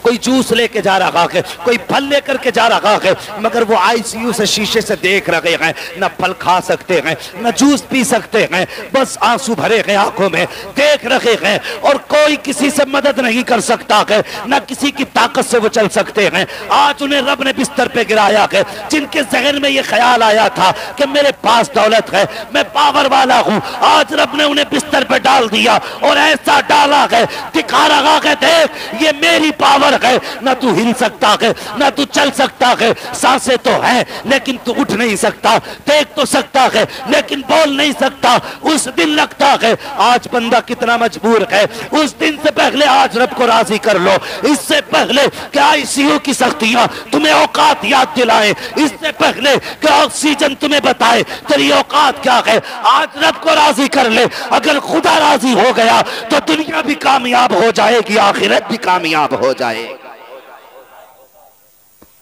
کوئی جوس لے کے جا رہا ہے, کوئی پھل لے کر کے جا رہا ہے, مگر وہ آئی سی یو سے شیشے سے دیکھ رہے ہیں, نہ پھل کھا سکتے ہیں, نہ جوس پی سکتے ہیں, بس آنسو بھرے ہیں آنکھوں میں, دیکھ رہے ہیں, اور کوئی کسی سے مدد نہیں کر سکتا ہے, نہ کسی کی طاقت سے وہ چل سکتے ہیں. آج انہیں رب نے بستر پہ گرایا ہے, جن کے ذہن میں یہ خیال آیا تھا کہ میرے پاس دولت ہے, میں پاور والا ہوں, آج رب نے انہیں بستر پہ ڈال دیا اور ایسا ڈالا ہے, دکھا رہا ہے دیکھ یہ میری پاور ہے. نہ تو ہل سکتا ہے, نہ تو چل سکتا ہے, سانسیں تو ہیں لیکن تو اٹھ نہیں سکتا, دیکھ تو سکتا ہے لیکن بول نہیں سکتا. اس دن لگتا ہے آج بندہ کتنا مجبور ہے, اس دن سے پہلے آج رب کو راضی کر لو. اس سے پہلے کہ آئی سی یو کی سختیاں تمہیں اوقات یاد دلائیں, اس سے پہلے کہ آکسیجن تمہیں بتائے تیری اوقات کیا ہے, آج رب کو راضی کر لے. اگر خدا راضی ہو گیا تو دنیا بھی کامیاب ہو جائے گی, آخرت بھی کامیاب ہو جائے گی.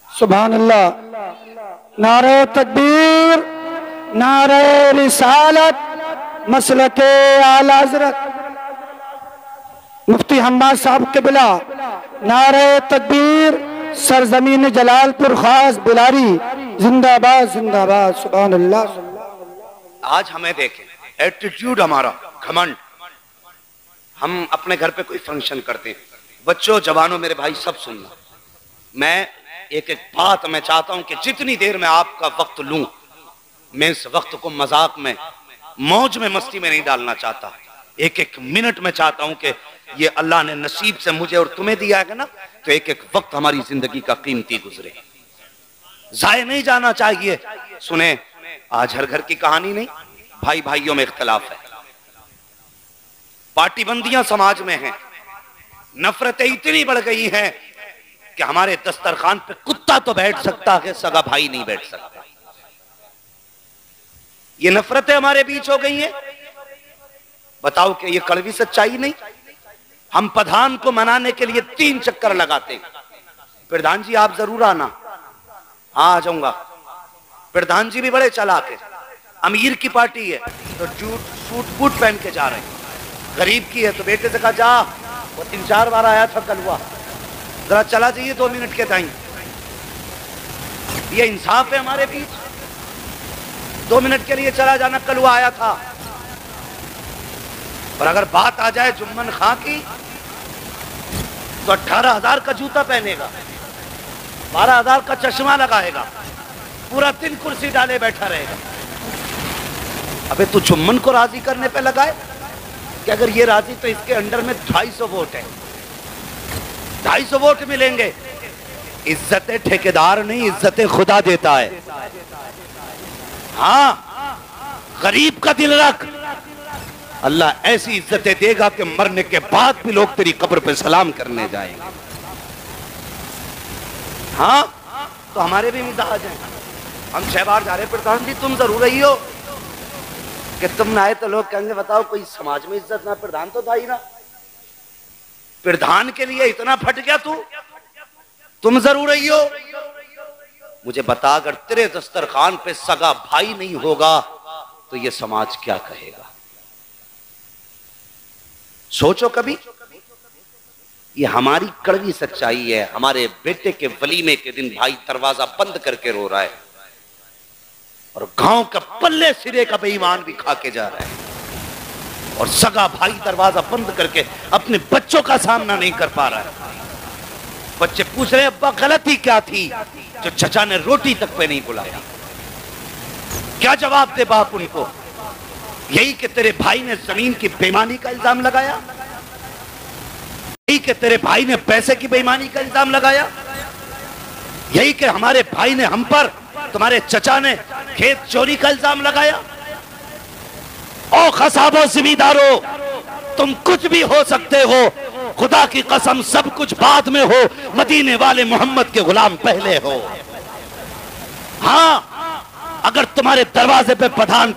سبحان اللہ. نعرہ تکبیر, نعرہ رسالت, مسلک اعلی حضرت مفتی حماد صاحب قبلہ. نعرہ تکبیر, سرزمین جلال پور خاص بلاری, زندہ باد زندہ باد. سبحان اللہ. آج ہمیں دیکھیں ایٹیٹیوڈ ہمارا, گھمنڈ, ہم اپنے گھر پہ کوئی فنکشن کرتے ہیں، بچوں جوانوں میرے بھائی سب سننا، میں ایک ایک بات میں چاہتا ہوں کہ جتنی دیر میں آپ کا وقت لوں، میں اس وقت کو مذاق میں، موج میں، مستی میں نہیں ڈالنا چاہتا، ایک ایک منٹ میں چاہتا ہوں کہ یہ اللہ نے نصیب سے مجھے اور تمہیں دیا ہے نا، تو ایک ایک وقت ہماری زندگی کا قیمتی گزرے، ضائع نہیں جانا چاہیے۔ سنیں، آج ہر گھر کی کہانی نہیں، بھائی بھائیوں میں اختلاف ہے، پارٹی بندیاں سماج میں ہیں، نفرتیں اتنی بڑھ گئی ہیں کہ ہمارے دسترخوان پہ کتا تو بیٹھ سکتا ہے، سگا بھائی نہیں بیٹھ سکتا۔ یہ نفرتیں ہمارے بیچ ہو گئی ہیں۔ بتاؤ کہ یہ کڑوی سچائی نہیں؟ ہم پردھان کو منانے کے لیے 3 چکر لگاتے ہیں، پردھان جی آپ ضرور آنا، ہاں آ جاؤں گا۔ پردھان جی بھی بڑے چلاک ہیں، امیر کی پارٹی ہے تو سوٹ بوٹ پہن کے جا رہے ہیں، غریب کی ہے تو بیٹے سے کہا جا، وہ 3-4 بار آیا تھا کل ہوا، ذرا چلا جائیے 2 منٹ کے ٹائم۔ یہ انصاف ہے ہمارے بیچ؟ 2 منٹ کے لیے چلا جانا، کل ہوا آیا تھا۔ اور اگر بات آ جائے جمن خان کی تو 18,000 کا جوتا پہنے گا، 12,000 کا چشمہ لگائے گا، پورا دن کرسی ڈالے بیٹھا رہے گا۔ ابے تو جمن کو راضی کرنے پہ لگائے کہ اگر یہ راضی تو اس کے انڈر میں 250 ووٹ ہے، 250 ووٹ ملیں گے۔ عزت ٹھیکیدار نہیں، عزت خدا دیتا ہے۔ ہاں، غریب کا دل رکھ، اللہ ایسی عزتیں دے گا کہ مرنے کے بعد بھی لوگ تیری قبر پہ سلام کرنے جائیں گے۔ ہاں تو ہمارے بھی مزاج ہیں، ہم 6 بار جا رہے، پردھان جی تم ضرور رہی ہو کہ تم نہ آئے تو لوگ کہیں گے بتاؤ کوئی سماج میں عزت نہ، پردھان تو تھا ہی نہ، پردھان کے لیے اتنا پھٹ گیا تو تم ضرور رہی ہو۔ مجھے بتا اگر تیرے دسترخوان پہ سگا بھائی نہیں ہوگا تو یہ سماج کیا کہے گا؟ سوچو کبھی، یہ ہماری کڑوی سچائی ہے۔ ہمارے بیٹے کے ولیمے کے دن بھائی دروازہ بند کر کے رو رہا ہے اور گاؤں کا پلے سرے کا بے ایمان بھی کھا کے جا رہا ہے، اور سگا بھائی دروازہ بند کر کے اپنے بچوں کا سامنا نہیں کر پا رہا ہے۔ بچے پوچھ رہے ابا غلطی کیا تھی جو چچا نے روٹی تک پہ نہیں بلایا؟ کیا جواب دے باپ ان کو؟ یہی کہ تیرے بھائی نے زمین کی بے ایمانی کا الزام لگایا، یہی کہ تیرے بھائی نے پیسے کی بے ایمانی کا الزام لگایا، یہی کہ ہمارے بھائی نے ہم پر، تمہارے چچا نے کھیت چوری کا الزام لگایا۔ او خصابو زمیندارو، تم کچھ بھی ہو سکتے ہو، خدا کی قسم سب کچھ بعد میں ہو، مدینے والے محمد کے غلام پہلے ہو۔ ہاں، اگر تمہارے دروازے پہ پردھان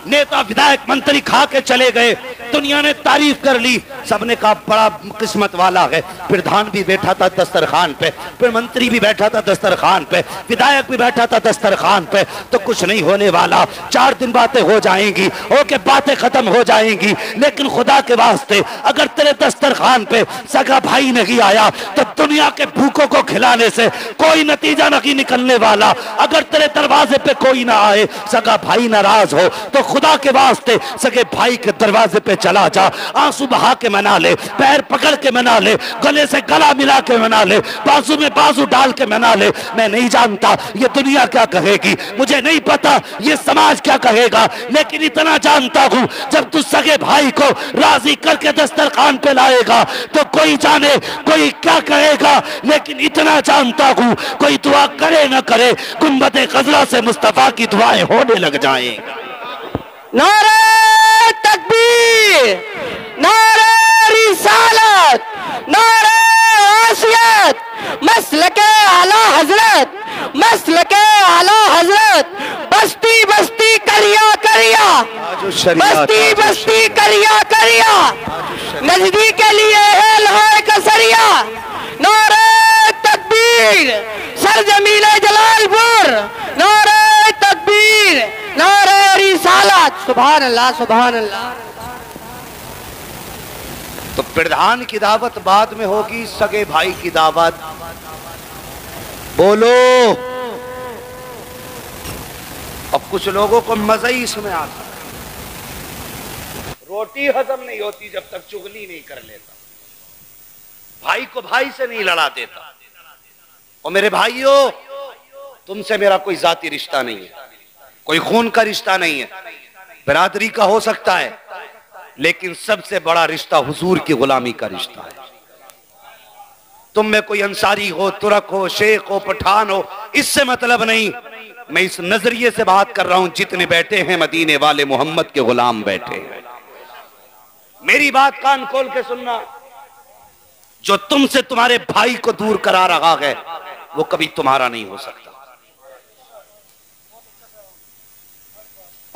نیتا ودھائک منتری کھا کے چلے گئے، دنیا نے تعریف کر لی، سب نے کہا بڑا قسمت والا ہے، پردھان بھی بیٹھا تھا دسترخوان پہ، پھر منتری بھی بیٹھا تھا دسترخوان پہ، ودھائک بھی بیٹھا تھا دسترخوان پہ، تو کچھ نہیں ہونے والا۔ 4 دن باتیں ہو جائیں گی، اوکے باتیں ختم ہو جائیں گی، لیکن خدا کے واسطے اگر تیرے دسترخوان پہ سگا بھائی نہیں آیا تو دنیا کے بھوکوں کو کھلانے سے کوئی نتیجہ نہیں نکلنے والا۔ اگر تیرے دروازے پہ کوئی نہ آئے، سگا بھائی ناراض ہو تو خدا کے واسطے سگے بھائی کے دروازے پہ چلا جا، آنسو بہا کے منا لے، پیر پکڑ کے منا لے، گلے سے گلا ملا کے منا لے، بازو میں بازو ڈال کے منا لے۔ میں نہیں جانتا یہ دنیا کیا کہے گی، مجھے نہیں پتا یہ سماج کیا کہے گا، لیکن اتنا جانتا ہوں جب تو سگے بھائی کو راضی کر کے دسترخوان پہ لائے گا تو کوئی جانے کوئی کیا کہے گا، لیکن اتنا جانتا ہوں کوئی دعا کرے نہ کرے، گنبد خضرا سے مصطفیٰ کی دعائیں ہونے لگ جائیں گا۔ نعرہ تکبیر، نعرہ رسالت، نعرہ عاصیت، مسلک اعلی حضرت، مسلک اعلی حضرت، بستی بستی کریا کریا، بستی بستی کریا کریا، نجدی کے لیے ہے لہائے کسریا۔ نعرہ تکبیر، سرزمین جلال پور، نعرہ تکبیر، نعرہ رسالت، سبحان اللہ سبحان اللہ۔ تو پردھان کی دعوت بعد میں ہوگی، سگے بھائی کی دعوت بولو۔ اب کچھ لوگوں کو مزہ ہی اس میں آتا، روٹی ہضم نہیں ہوتی جب تک چغلی نہیں کر لیتا، بھائی کو بھائی سے نہیں لڑا دیتا۔ اور میرے بھائیو، تم سے میرا کوئی ذاتی رشتہ نہیں ہے، کوئی خون کا رشتہ نہیں ہے، برادری کا ہو سکتا ہے، لیکن سب سے بڑا رشتہ حضور کی غلامی کا رشتہ ہے۔ تم میں کوئی انصاری ہو، ترک ہو، شیخ ہو، پٹھان ہو، اس سے مطلب نہیں، میں اس نظریے سے بات کر رہا ہوں جتنے بیٹھے ہیں مدینے والے محمد کے غلام بیٹھے ہیں۔ میری بات کان کھول کے سننا، جو تم سے تمہارے بھائی کو دور کرا رہا ہے وہ کبھی تمہارا نہیں ہو سکتا۔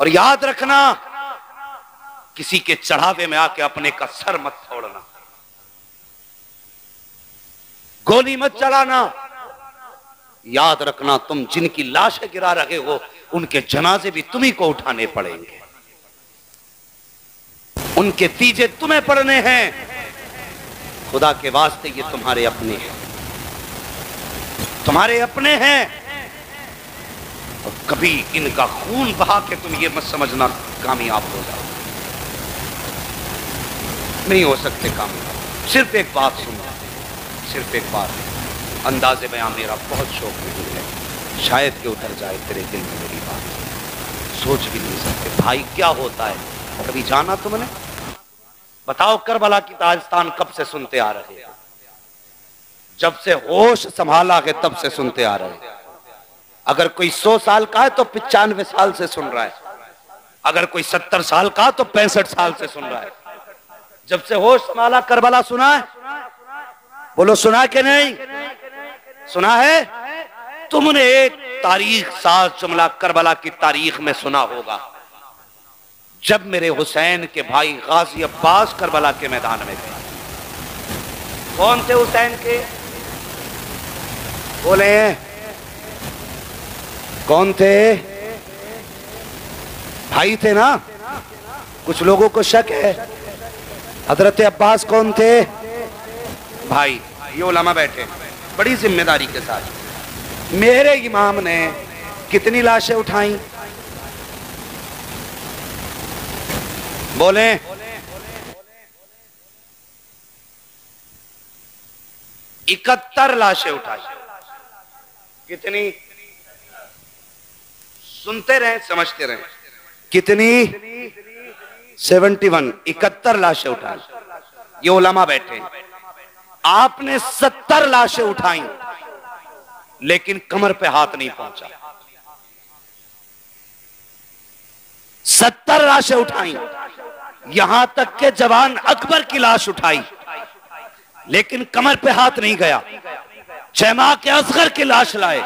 اور یاد رکھنا، کسی کے چڑھاوے میں آ کے اپنے کا سر مت پھوڑنا، گولی مت چلانا۔ یاد رکھنا، تم جن کی لاشیں گرا رہے ہو ان کے جنازے بھی تمہیں کو اٹھانے پڑیں گے، ان کے تیجے تمہیں پڑھنے ہیں۔ خدا کے واسطے یہ تمہارے اپنے ہیں، تمہارے اپنے ہیں، اور کبھی ان کا خون بہا کے تم یہ مت سمجھنا کامیاب ہو جاؤ، نہیں ہو سکتے کامیاب۔ صرف ایک بات سننا، صرف ایک بات، انداز بیاں میرا بہت شوق نہیں ہے، شاید کہ اتر جائے تیرے دل میں میری بات، سوچ بھی نہیں سکتے بھائی کیا ہوتا ہے۔ کبھی جانا تم نے؟ بتاؤ کربلا کی داستان کب سے سنتے آ رہے ہیں؟ جب سے ہوش سنبھالا ہے تب سے سنتے آ رہے ہیں۔ اگر کوئی 100 سال کا ہے تو 95 سال سے سن رہا ہے، اگر کوئی 70 سال کا تو 65 سال سے سن رہا ہے۔ جب سے ہوش سنبھالا کربلا سنا ہے؟ بولو سنا کہ نہیں سنا ہے؟ تم نے ایک تاریخ ساز جملہ کربلا کی تاریخ میں سنا ہوگا، جب میرے حسین کے بھائی غازی عباس کربلا کے میدان میں گئے۔ کون تھے حسین کے؟ بولے کون تھے؟ بھائی تھے نا؟ کچھ لوگوں کو شک ہے، حضرت عباس کون تھے؟ بھائی۔ یہ علماء بیٹھے بڑی ذمہ داری کے ساتھ۔ میرے امام نے کتنی لاشیں اٹھائیں؟ بولیں 71 لاشیں اٹھائی۔ کتنی؟ سنتے رہیں سمجھتے رہیں، کتنی؟ 71 71 لاشیں اٹھائی۔ یہ علماء بیٹھے، آپ نے 70 لاشیں اٹھائیں لیکن کمر پہ ہاتھ نہیں پہنچا۔ 70 لاشیں اٹھائیں، یہاں تک کہ جوان اکبر کی لاش اٹھائی لیکن کمر پہ ہاتھ نہیں گیا۔ چیما کے اصغر کی لاش لائے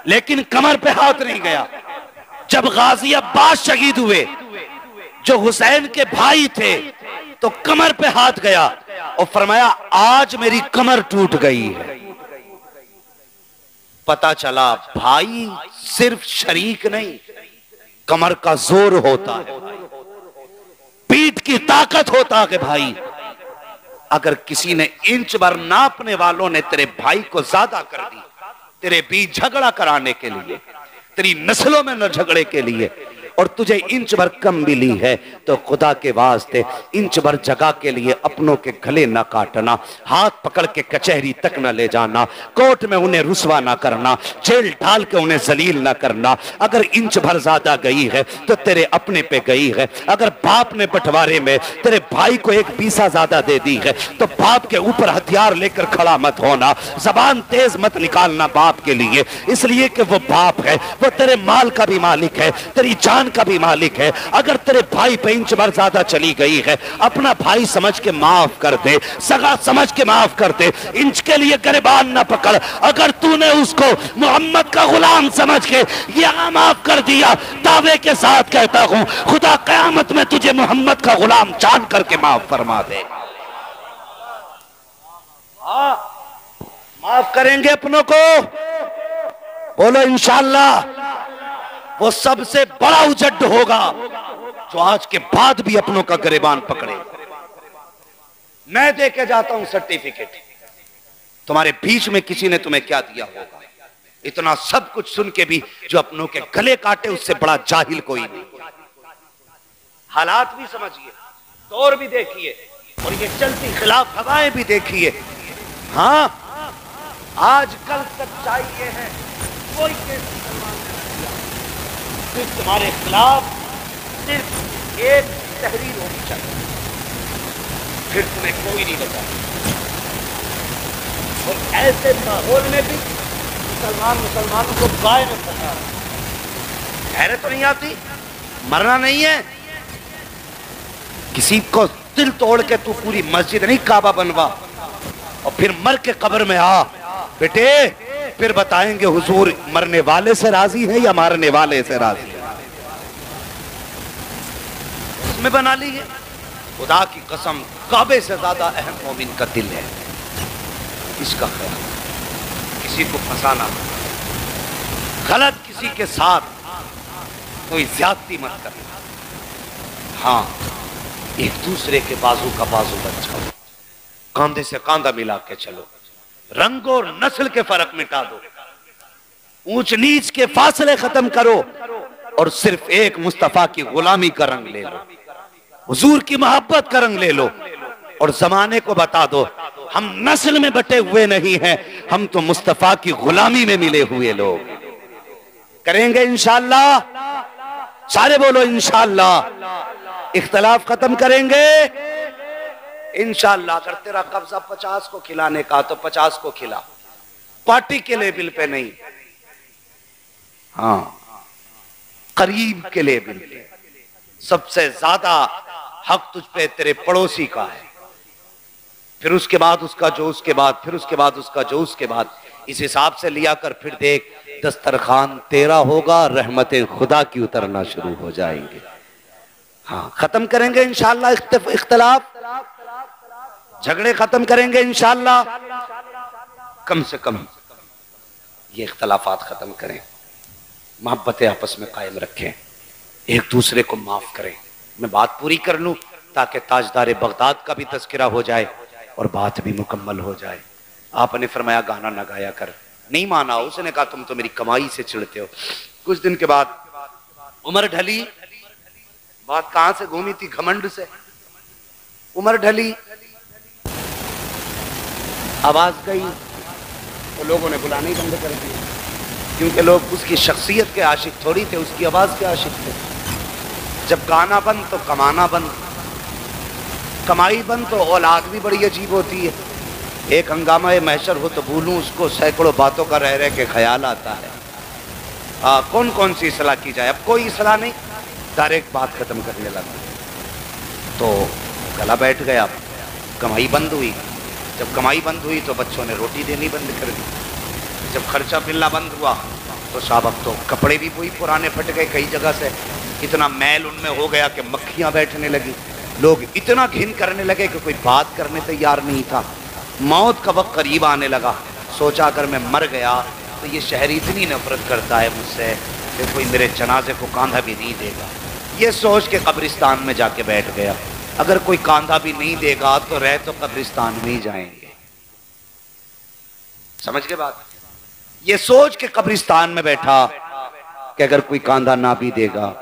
لیکن کمر پہ ہاتھ نہیں گیا۔ جب غازی عباس شہید ہوئے جو حسین کے بھائی تھے تو کمر پہ ہاتھ گیا اور فرمایا آج میری کمر ٹوٹ گئی ہے۔ پتا چلا بھائی صرف شریک نہیں، کمر کا زور ہوتا ہے، پیٹ کی طاقت ہوتا ہے بھائی۔ اگر کسی نے انچ بھر ناپنے والوں نے تیرے بھائی کو زیادہ کر دی، تیرے بیچ جھگڑا کرانے کے لیے، تیری نسلوں میں نہ جھگڑے کے لیے، اور تجھے انچ بھر کم ملی ہے تو خدا کے واسطے انچ بھر جگہ کے لیے اپنوں کے گلے نہ کاٹنا، ہاتھ پکڑ کے کچہری تک نہ لے جانا، کوٹ میں انہیں رسوا نہ کرنا، جیل ڈال کے انہیں ذلیل نہ کرنا۔ اگر انچ بھر زیادہ گئی ہے تو تیرے اپنے پہ گئی ہے۔ اگر باپ نے بٹوارے میں تیرے بھائی کو ایک پیسہ زیادہ دے دی ہے تو باپ کے اوپر ہتھیار لے کر کھڑا مت ہونا، زبان تیز مت نکالنا باپ کے لیے، اس لیے کہ وہ باپ ہے، وہ تیرے مال کا بھی مالک ہے، تیری جان کا بھی مالک ہے۔ اگر تیرے بھائی پہ انچ بھر زیادہ چلی گئی ہے، اپنا بھائی سمجھ کے معاف کر دے، سگا سمجھ کے معاف کر دے، انچ کے لیے گریبان نہ پکڑ۔ اگر تو نے اس کو محمد کا غلام سمجھ کے یہاں معاف کر دیا، دعوے کے ساتھ کہتا ہوں خدا قیامت میں تجھے محمد کا غلام جان کر کے معاف فرما دے۔ معاف کریں گے اپنوں کو، بولو انشاءاللہ۔ وہ سب سے بڑا اجڈ ہوگا جو آج کے بعد بھی اپنوں کا گریبان پکڑے۔ میں دے کے جاتا ہوں سرٹیفکیٹ، تمہارے بیچ میں کسی نے تمہیں کیا دیا ہوگا۔ اتنا سب کچھ سن کے بھی جو اپنوں کے گلے کاٹے اس سے بڑا جاہل کوئی نہیں۔ حالات بھی سمجھئے، دور بھی دیکھیے اور یہ چلتی خلاف ہوائیں بھی دیکھیے. ہاں آج کل سچائی یہ ہے کوئی کیس مسلمان نے کیا صرف تمہارے خلاف صرف ایک تحریر ہونی چاہیے پھر تمہیں کوئی نہیں بچا. اور ایسے ماحول میں بھی مسلمانوں کو گائے میں پھنسا رہا. حیرت نہیں آتی؟ مرنا نہیں ہے. کسی کو دل توڑ کے تو پوری مسجد نہیں کعبہ بنوا اور پھر مر کے قبر میں آ بیٹے پھر بتائیں گے حضور مرنے والے سے راضی ہے یا مارنے والے سے راضی ہے. اس میں بنا لیے. خدا کی قسم کعبے سے زیادہ اہم مومن کا دل ہے. اس کا خیال کسی کو پھنسانا غلط کسی کے ساتھ کوئی زیادتی مت کرنا. ہاں ایک دوسرے کے بازو کا بازو بن جاؤ. کاندھے سے کاندھا ملا کے چلو. رنگ اور نسل کے فرق مٹا دو. اونچ نیچ کے فاصلے ختم کرو اور صرف ایک مصطفیٰ کی غلامی کا رنگ لے لو. حضور کی محبت کا رنگ لے لو اور زمانے کو بتا دو ہم نسل میں بٹے ہوئے نہیں ہیں, ہم تو مصطفیٰ کی غلامی میں ملے ہوئے لوگ. کریں گے انشاءاللہ. سارے بولو انشاءاللہ. اختلاف ختم کریں گے انشاءاللہ. اگر تیرا قبضہ 50 کو کھلانے کا تو 50 کو کھلا, پارٹی کے لیبل پہ نہیں. ہاں قریب کے لیبل پہ. سب سے زیادہ حق تجھ پہ تیرے پڑوسی کا ہے, پھر اس کے بعد اس کا جو اس کے بعد, پھر اس کے بعد اس کا جو اس کے بعد. اس حساب سے لیا کر پھر دیکھ دسترخوان تیرا ہوگا, رحمتیں خدا کی اترنا شروع ہو جائیں گے. ہاں ختم کریں گے انشاءاللہ اختلاف, جھگڑے ختم کریں گے انشاءاللہ. کم سے کم یہ اختلافات ختم کریں, محبت آپس میں قائم رکھیں, ایک دوسرے کو معاف کریں. میں بات پوری کر لوں تاکہ تاجدار بغداد کا بھی تذکرہ ہو جائے اور بات بھی مکمل ہو جائے. آپ نے فرمایا گانا نہ گایا کر, نہیں مانا. اس نے کہا تم تو میری کمائی سے چڑھتے ہو. کچھ دن کے بعد عمر ڈھلی. بات کہاں سے گھومی تھی؟ گھمنڈ سے. عمر ڈھلی, آواز گئی تو لوگوں نے بلانا ہی بند کر دیا, کیونکہ لوگ اس کی شخصیت کے عاشق تھوڑی تھے, اس کی آواز کے عاشق تھے. جب گانا بند تو کمانا بند, کمائی بند تو اولاد بھی بڑی عجیب ہوتی ہے. ایک ہنگامہ محشر ہو تو بھولوں اس کو سینکڑوں باتوں کا رہ کے خیال آتا ہے. کون کون سی اصلاح کی جائے؟ اب کوئی اصلاح نہیں, ڈائریکٹ بات ختم کرنے لگا تو گلا بیٹھ گیا. کمائی بند ہوئی. جب کمائی بند ہوئی تو بچوں نے روٹی دینی بند کر دی. جب خرچہ ملنا بند ہوا تو صاحب اب تو کپڑے بھی وہی پرانے پھٹ گئے کئی جگہ سے. اتنا میل ان میں ہو گیا کہ مکھیاں بیٹھنے لگی. لوگ اتنا گھن کرنے لگے کہ کوئی بات کرنے تیار نہیں تھا. موت کا وقت قریب آنے لگا. سوچا اگر میں مر گیا تو یہ شہر اتنی نفرت کرتا ہے مجھ سے کہ کوئی میرے جنازے کو کاندھا بھی نہیں دے گا. یہ سوچ کے قبرستان میں جا کے بیٹھ گیا. اگر کوئی کاندھا بھی نہیں دے گا تو رہ تو قبرستان میں ہی جائیں گے. سمجھ کے بات؟ یہ سوچ کے قبرستان میں بیٹھا کہ اگر کوئی کاندھا نہ بھی دے گا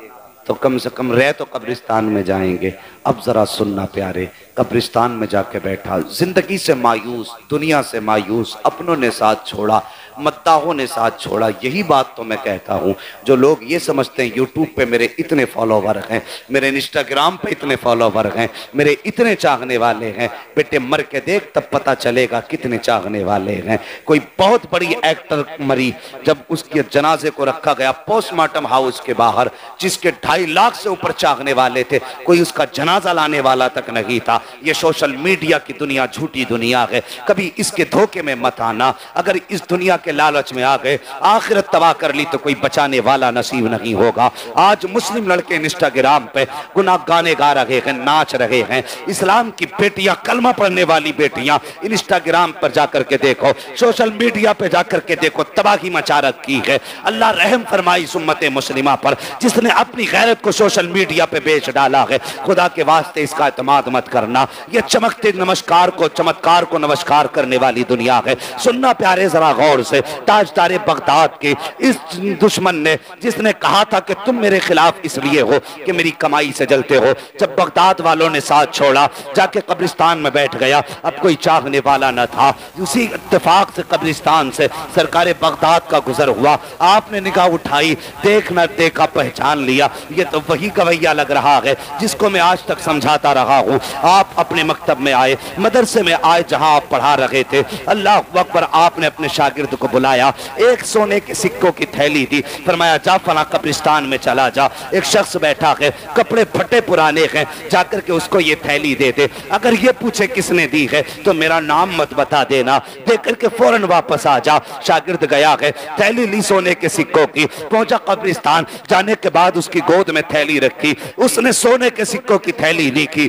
تو کم سے کم رہ تو قبرستان میں جائیں گے. اب ذرا سننا پیارے, قبرستان میں جا کے بیٹھا, زندگی سے مایوس, دنیا سے مایوس, اپنوں نے ساتھ چھوڑا, مداحوں نے ساتھ چھوڑا. یہی بات تو میں کہتا ہوں. جو لوگ یہ سمجھتے ہیں یوٹیوب پہ میرے اتنے فالوور ہیں, میرے انسٹاگرام پہ اتنے فالوور ہیں, میرے اتنے چاہنے والے ہیں, بیٹے مر کے دیکھ تب پتہ چلے گا کتنے چاہنے والے ہیں. کوئی بہت بڑی ایکٹر مری, جب اس کے جنازے کو رکھا گیا پوسٹ مارٹم ہاؤس کے باہر, جس کے 2.5 لاکھ سے اوپر چاہنے والے تھے, کوئی اس کا جنازہ لانے والا تک نہیں تھا. یہ سوشل میڈیا کی دنیا جھوٹی دنیا ہے, کبھی اس کے دھوکے میں مت آنا. اگر اس دنیا کے لالچ میں آ گئے, آخرت تباہ کر لی تو کوئی بچانے والا نصیب نہیں ہوگا. آج مسلم لڑکے انسٹاگرام پہ گناہ گانے گا رہے ہیں, ناچ رہے ہیں. اسلام کی بیٹیاں, کلمہ پڑھنے والی بیٹیاں, انسٹاگرام پر جا کر کے دیکھو, سوشل میڈیا پہ جا کر کے دیکھو, تباہی مچا رکھی ہے. اللہ رحم فرمائی امت مسلمہ پر جس نے اپنی غیرت کو سوشل میڈیا پہ بیچ ڈالا ہے. خدا کے واسطے اس کا اعتماد مت کرنا. یہ چمکتے نمسکار کو, چمتکار کو نمسکار کرنے والی دنیا ہے. سننا پیارے ذرا غور سے, ہے تاجدار بغداد کے اس دشمن نے جس نے کہا تھا کہ تم میرے خلاف اس لیے ہو کہ میری کمائی سے جلتے ہو، جب بغداد والوں نے ساتھ چھوڑا جا کے قبرستان میں بیٹھ گیا، اب کوئی چاہنے والا نہ تھا، اسی اتفاق سے قبرستان سے سرکار بغداد کا گزر ہوا، آپ نے نگاہ اٹھائی، دیکھ نہ دیکھا پہچان لیا، یہ تو وہی گویہ لگ رہا ہے جس کو میں آج تک سمجھاتا رہا ہوں۔ آپ اپنے مکتب میں آئے، مدرسے میں آئے جہاں آپ پڑھا رہے تھے، اللہ اکبر، آپ نے اپنے شاگرد کو بلایا، ایک سونے کے سکوں کی تھیلی دی، فرمایا جا فلاں قبرستان میں چلا جا، ایک شخص بیٹھا ہے، کپڑے پھٹے پرانے ہیں، جا کر کے اس کو یہ تھیلی دے دے، اگر یہ پوچھے کس نے دی ہے تو میرا نام مت بتا دینا، دے کر کے فوراً واپس آ جا۔ شاگرد گیا ہے، تھیلی لی سونے کے سکوں کی، پہنچا قبرستان، جانے کے بعد اس کی گود میں تھیلی رکھی، اس نے سونے کے سکوں کی تھیلی لی کی،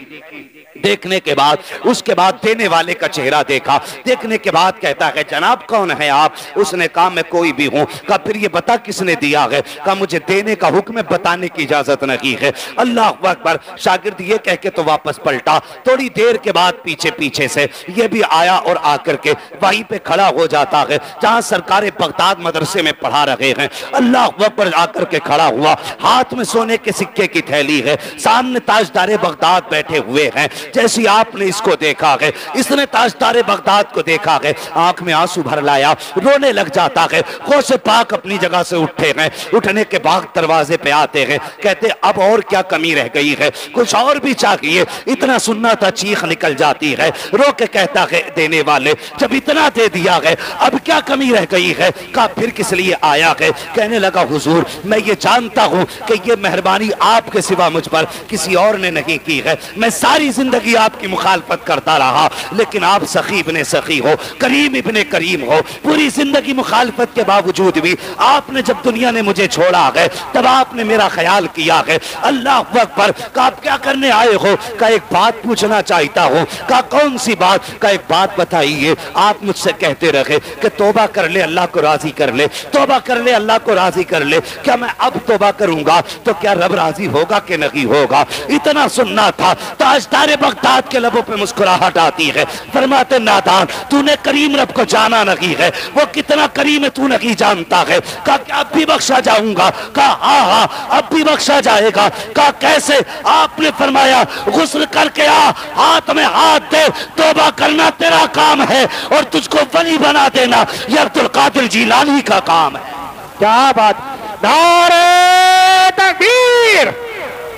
دیکھنے کے بعد اس کے بعد دینے والے کا چہرہ دیکھا، دیکھنے کے بعد کہتا ہے جناب کون ہے آپ؟ اس نے کہا میں کوئی بھی ہوں۔ کہا پھر یہ بتا کس نے دیا ہے؟ کہا مجھے دینے کا حکم ہے، بتانے کی اجازت نہیں ہے۔ اللہ اکبر، شاگرد یہ کہہ کے تو واپس پلٹا، تھوڑی دیر کے بعد پیچھے پیچھے سے یہ بھی آیا اور آ کر کے وہیں پہ کھڑا ہو جاتا ہے جہاں سرکار بغداد مدرسے میں پڑھا رہے ہیں۔ اللہ اکبر، آ کر کے کھڑا ہوا، ہاتھ میں سونے کے سکے کی تھیلی ہے، سامنے تاجدار بغداد بیٹھے ہوئے ہیں۔ جیسی آپ نے اس کو دیکھا ہے، اس نے تاجدار بغداد کو دیکھا ہے، آنکھ میں آنسو بھر لایا، رونے لگ جاتا ہے۔ غوث پاک اپنی جگہ سے اٹھے ہیں، اٹھنے کے بعد دروازے پہ آتے ہیں، کہتے اب اور کیا کمی رہ گئی ہے، کچھ اور بھی چاہیے، اتنا سننا تھا، چیخ نکل جاتی ہے، رو کے کہتا ہے دینے والے جب اتنا دے دیا ہے اب کیا کمی رہ گئی ہے؟ کہا پھر کس لیے آیا ہے؟ کہنے لگا حضور میں یہ جانتا ہوں کہ یہ مہربانی آپ کے سوا مجھ پر کسی اور نے نہیں کی ہے، میں ساری زندگی آپ کی مخالفت کرتا رہا، لیکن آپ سخی ابن سخی ہو، کریم ابن کریم ہو، پوری زندگی مخالفت کے باوجود بھی آپ نے جب دنیا نے مجھے چھوڑا ہے تب آپ نے میرا خیال کیا ہے۔ اللہ اکبر، کہا آپ کیا کرنے آئے ہو؟ کہا ایک بات پوچھنا چاہتا ہوں۔ کہا کون سی بات؟ کہا ایک بات بتائیے، آپ مجھ سے کہتے رہے کہ توبہ کر لے اللہ کو راضی کر لے، توبہ کر لے اللہ کو راضی کر لے، کیا میں اب توبہ کروں گا تو کیا رب راضی ہوگا کہ نہیں ہوگا؟ اتنا سننا تھا۔ تاجدار بغداد کے لبوں پہ مسکراہٹ آتی ہے، فرماتے نادان تو نے کریم رب کو جانا نہیں ہے، وہ کتنا کریم ہے تو نہیں جانتا ہے۔ کہا کہ اب بھی بخشا جاؤں گا؟ کہا ہاں ہاں اب بھی بخشا جائے گا۔ کہا کیسے؟ آپ نے فرمایا غسل کر کے آ، ہاتھ میں ہاتھ دے، توبہ کرنا تیرا کام ہے اور تجھ کو ولی بنا دینا یہ عبد القادر جیلانی کا کام ہے۔ کیا بات! نعرہ تکبیر،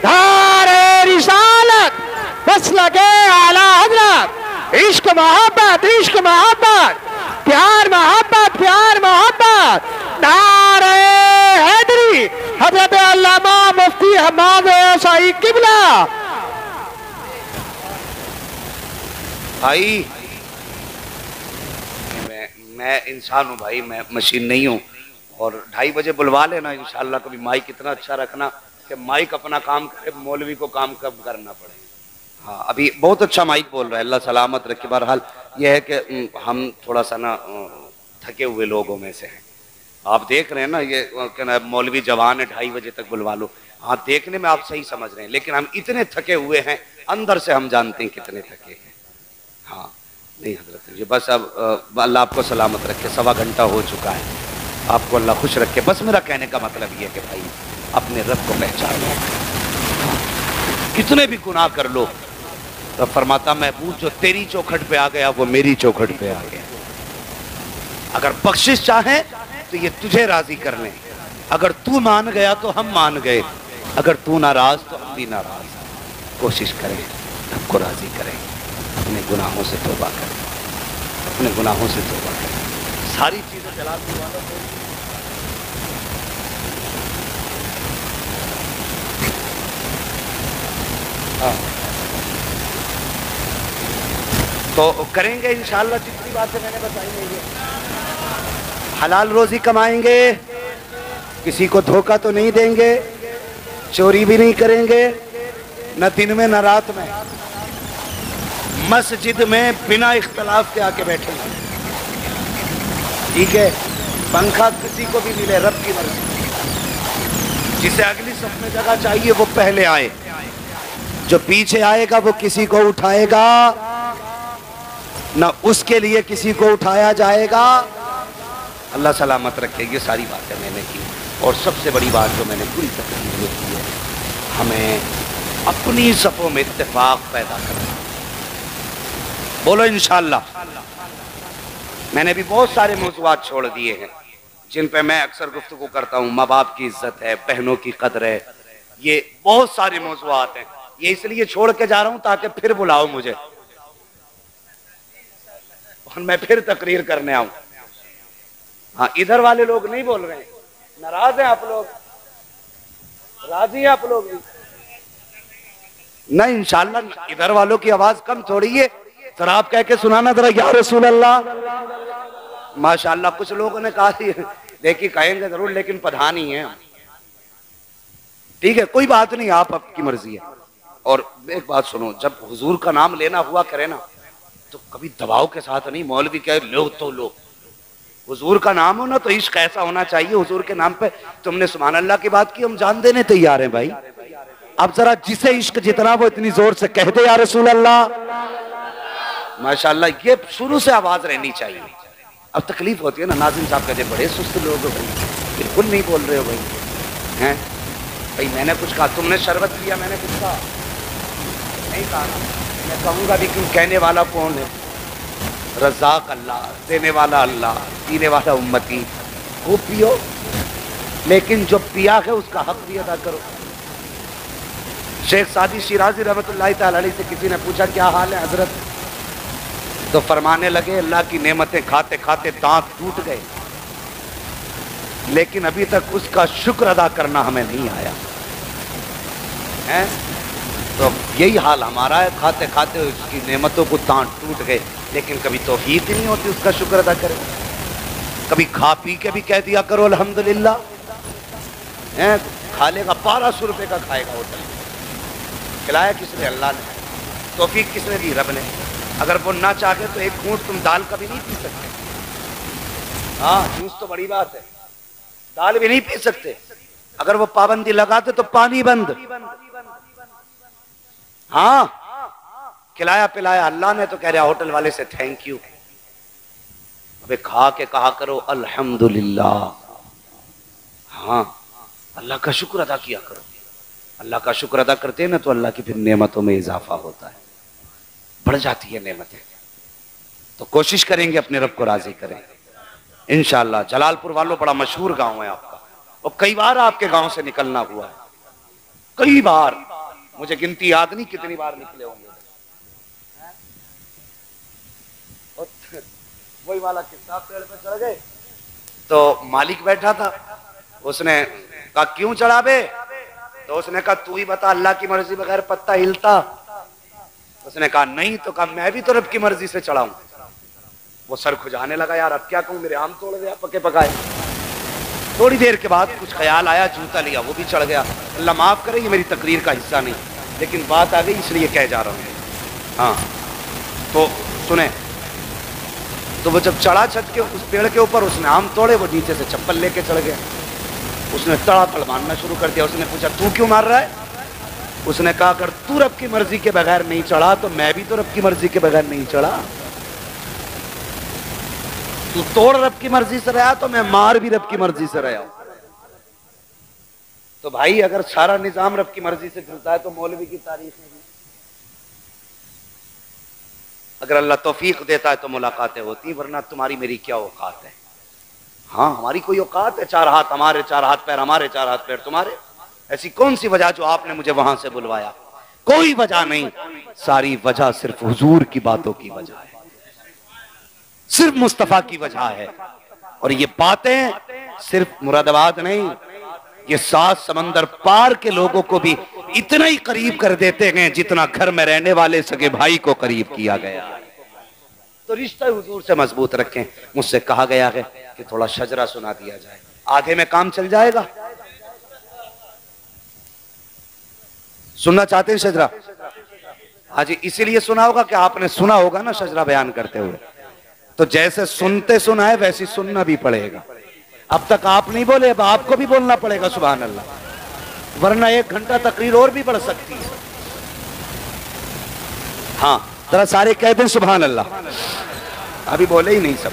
نعرہ رسالت، مسلک اعلی حضرت، عشق محبت، عشق محبت، پیار محبت، پیار محبت، نعرہ حیدری، حضرت علامہ مفتی حماد عیسائی قبلہ۔ بھائی میں انسان ہوں بھائی، میں مشین نہیں ہوں، اور 2:30 بجے بلوا لینا انشاءاللہ، کبھی مائک اتنا اچھا رکھنا کہ مائک اپنا کام کرے، مولوی کو کام کب کرنا پڑے۔ ہاں ابھی بہت اچھا مائک بول رہا ہے، اللہ سلامت رکھے۔ بہرحال یہ ہے کہ ہم تھوڑا سا نا تھکے ہوئے لوگوں میں سے ہیں، آپ دیکھ رہے ہیں نا، یہ مولوی جوان ہے 2:30 بجے تک بلوا لو، ہاں دیکھنے میں آپ صحیح سمجھ رہے ہیں، لیکن ہم اتنے تھکے ہوئے ہیں، اندر سے ہم جانتے ہیں کتنے تھکے ہیں۔ ہاں نہیں حضرت جی، بس اب اللہ آپ کو سلامت رکھے، 1.25 گھنٹہ ہو چکا ہے، آپ کو اللہ خوش رکھے۔ بس میرا کہنے کا مطلب یہ ہے کہ بھائی اپنے رب کو پہچانو، کتنے بھی گناہ کر لو، رب فرماتا محبوب جو تیری چوکھٹ پہ آ گیا وہ میری چوکھٹ پہ آ گیا۔ اگر بخشش چاہیں تو یہ تجھے راضی کر لیں، اگر تو مان گیا تو ہم مان گئے، اگر تو ناراض تو ہم بھی ناراض۔ کوشش کریں رب کو راضی کریں، اپنے گناہوں سے توبہ کریں، اپنے گناہوں سے توبہ کریں، ساری چیزیں جلا دو۔ تو کریں گے انشاءاللہ جتنی باتیں میں نے بتائی ہیں، حلال روزی کمائیں گے، کسی کو دھوکہ تو نہیں دیں گے، چوری بھی نہیں کریں گے، نہ دن میں نہ رات میں، مسجد میں بنا اختلاف کے آ کے بیٹھیں گے، ٹھیک ہے؟ پنکھا کسی کو بھی ملے، رب کی مرضی، جسے اگلی صف میں جگہ چاہیے وہ پہلے آئے، جو پیچھے آئے گا وہ کسی کو اٹھائے گا نہ، اس کے لیے کسی کو اٹھایا جائے گا اللہ سلامت رکھے. یہ ساری باتیں میں نے کی، اور سب سے بڑی بات جو میں نے پوری تقریر میں کی ہے، ہمیں اپنی صفوں میں اتفاق پیدا کرنا. بولو انشاءاللہ. میں نے بھی بہت سارے موضوعات چھوڑ دیے ہیں جن پہ میں اکثر گفتگو کرتا ہوں. ماں باپ کی عزت ہے، بہنوں کی قدر ہے، یہ بہت سارے موضوعات ہیں. یہ اس لیے چھوڑ کے جا رہا ہوں تاکہ پھر بلاؤ مجھے اور میں پھر تقریر کرنے آؤں. ہاں ادھر والے لوگ نہیں بول رہے ہیں، ناراض ہیں آپ لوگ، راضی ہیں آپ لوگ؟ نہیں انشاءاللہ. ادھر والوں کی آواز کم تھوڑی ہے، ذرا آپ کہہ کے سنانا ذرا یا رسول اللہ. ماشاءاللہ. کچھ لوگوں نے کہا دیکھیے کہیں گے ضرور لیکن پدھان ہی ہیں. ٹھیک ہے کوئی بات نہیں، آپ کی مرضی ہے. اور ایک بات سنو، جب حضور کا نام لینا ہوا کرے نا تو کبھی دباؤ کے ساتھ نہیں. مولوی کہے لو تو لو. حضور کا نام ہو نا تو عشق ایسا ہونا چاہیے. حضور کے نام پہ تم نے سبحان اللہ کی بات کی، ہم جان دینے تیار ہیں بھائی. اب ذرا جسے عشق جتنا وہ اتنی زور سے کہہ دے یا رسول اللہ. ماشاءاللہ. یہ شروع سے آواز رہنی چاہیے. اب تکلیف ہوتی ہے نا. ناظم صاحب کہتے بڑے سست لوگ ہو بھائی، بالکل نہیں بول رہے ہو بھائی. ہیں بھائی میں نے کچھ کہا، تم نے شربت پیا، میں نے کچھ کہا نہیں کہا. میں کہوں گا بھی کیوں، کہنے والا کون ہے؟ رزاق اللہ، دینے والا اللہ، پینے والا امتی. خوب پیو لیکن جو پیا ہے اس کا حق بھی ادا کرو. شیخ سعدی شیرازی رحمۃ اللہ تعالی علیہ سے کسی نے پوچھا کیا حال ہے حضرت، تو فرمانے لگے اللہ کی نعمتیں کھاتے کھاتے دانت ٹوٹ گئے لیکن ابھی تک اس کا شکر ادا کرنا ہمیں نہیں آیا. تو یہی حال ہمارا ہے، کھاتے کھاتے اس کی نعمتوں کو دانت ٹوٹ گئے لیکن کبھی توفیق ہی نہیں ہوتی اس کا شکر ادا کرے. کبھی کھا پی کے بھی کہہ دیا کرو الحمدللہ. کھا لے گا 1200 روپے کا کھائے گا ہوٹل، کھلایا کس نے؟ اللہ نے. توفیق کس نے دی؟ رب نے. اگر وہ نہ چاہے تو ایک گھونٹ تم دال کا بھی نہیں پی سکتے. ہاں جوس تو بڑی بات ہے، دال بھی نہیں پی سکتے. اگر وہ پابندی لگاتے تو پانی بند. ہاں کھلایا پلایا اللہ نے تو کہہ رہا ہوٹل والے سے تھینک یو. ابے کھا کے کہا کرو الحمدللہ. ہاں اللہ کا شکر ادا کیا کرو. اللہ کا شکر ادا کرتے ہیں نا تو اللہ کی پھر نعمتوں میں اضافہ ہوتا ہے، بڑھ جاتی ہے نعمتیں. تو کوشش کریں گے اپنے رب کو راضی کریں انشاءاللہ. جلال پور والوں بڑا مشہور گاؤں ہے آپ کا، اور کئی بار آپ کے گاؤں سے نکلنا ہوا ہے. کئی بار، مجھے گنتی یاد نہیں کتنی بار نکلے ہوں گے. وہی والا قصہ، پیڑ پہ چڑھ گئے تو مالک بیٹھا تھا. اس نے کہا کیوں چڑھا بے؟ تو اس نے کہا تو ہی بتا، اللہ کی مرضی بغیر پتا ہلتا؟ اس نے کہا نہیں. تو کہا میں بھی تو رب کی مرضی سے چڑھا ہوں. وہ سر کھجانے لگا، یار اب کیا کہوں، میرے آم توڑ گیا پکے پکائے. تھوڑی دیر کے بعد کچھ خیال آیا، جوتا لیا، وہ بھی چڑھ گیا. اللہ معاف کرے یہ میری تقریر کا حصہ نہیں لیکن بات آ گئی اس لیے کہہ جا رہا ہوں. ہاں تو سنیں. تو وہ جب چڑھا چھت کے اس پیڑ کے اوپر، اس نے آم توڑے، وہ نیچے سے چپل لے کے چڑھ گیا. اس نے تڑا تڑ مارنا شروع کر دیا. اس نے پوچھا تو کیوں مار رہا ہے؟ اس نے کہا اگر تو رب کی مرضی کے بغیر نہیں چڑھا تو میں بھی تو رب کی مرضی کے بغیر نہیں چڑھا. تو توڑ رب کی مرضی سے رہا تو میں مار بھی رب کی مرضی سے رہا. تو بھائی اگر سارا نظام رب کی مرضی سے چلتا ہے تو مولوی کی تاریخ میں بھی اگر اللہ توفیق دیتا ہے تو ملاقاتیں ہوتی، ورنہ تمہاری میری کیا اوقات ہے. ہاں ہماری کوئی اوقات ہے؟ 4 ہاتھ ہمارے، 4 ہاتھ پیر ہمارے، 4 ہاتھ پیر تمہارے. ایسی کون سی وجہ جو آپ نے مجھے وہاں سے بلوایا؟ کوئی وجہ نہیں. ساری وجہ صرف حضور کی باتوں کی وجہ ہے، صرف مصطفیٰ کی وجہ ہے. اور یہ باتیں صرف مراد آباد نہیں، یہ 7 سمندر پار کے لوگوں کو بھی اتنا ہی قریب کر دیتے ہیں جتنا گھر میں رہنے والے سگے بھائی کو قریب کیا گیا. تو رشتہ حضور سے مضبوط رکھیں. مجھ سے کہا گیا ہے کہ تھوڑا شجرہ سنا دیا جائے، آدھے میں کام چل جائے گا. سننا چاہتے ہیں شجرہ؟ ہاں جی. اسی لیے سنا ہوگا کہ آپ نے سنا ہوگا نا شجرہ بیان کرتے ہوئے، تو جیسے سنتے سنا ہے ویسے سننا بھی پڑے گا. اب تک آپ نہیں بولے، اب آپ کو بھی بولنا پڑے گا سبحان اللہ، ورنہ 1 گھنٹہ تقریر اور بھی بڑھ سکتی ہے. ہاں ذرا سارے کہہ دیں سبحان اللہ. ابھی بولے ہی نہیں سب.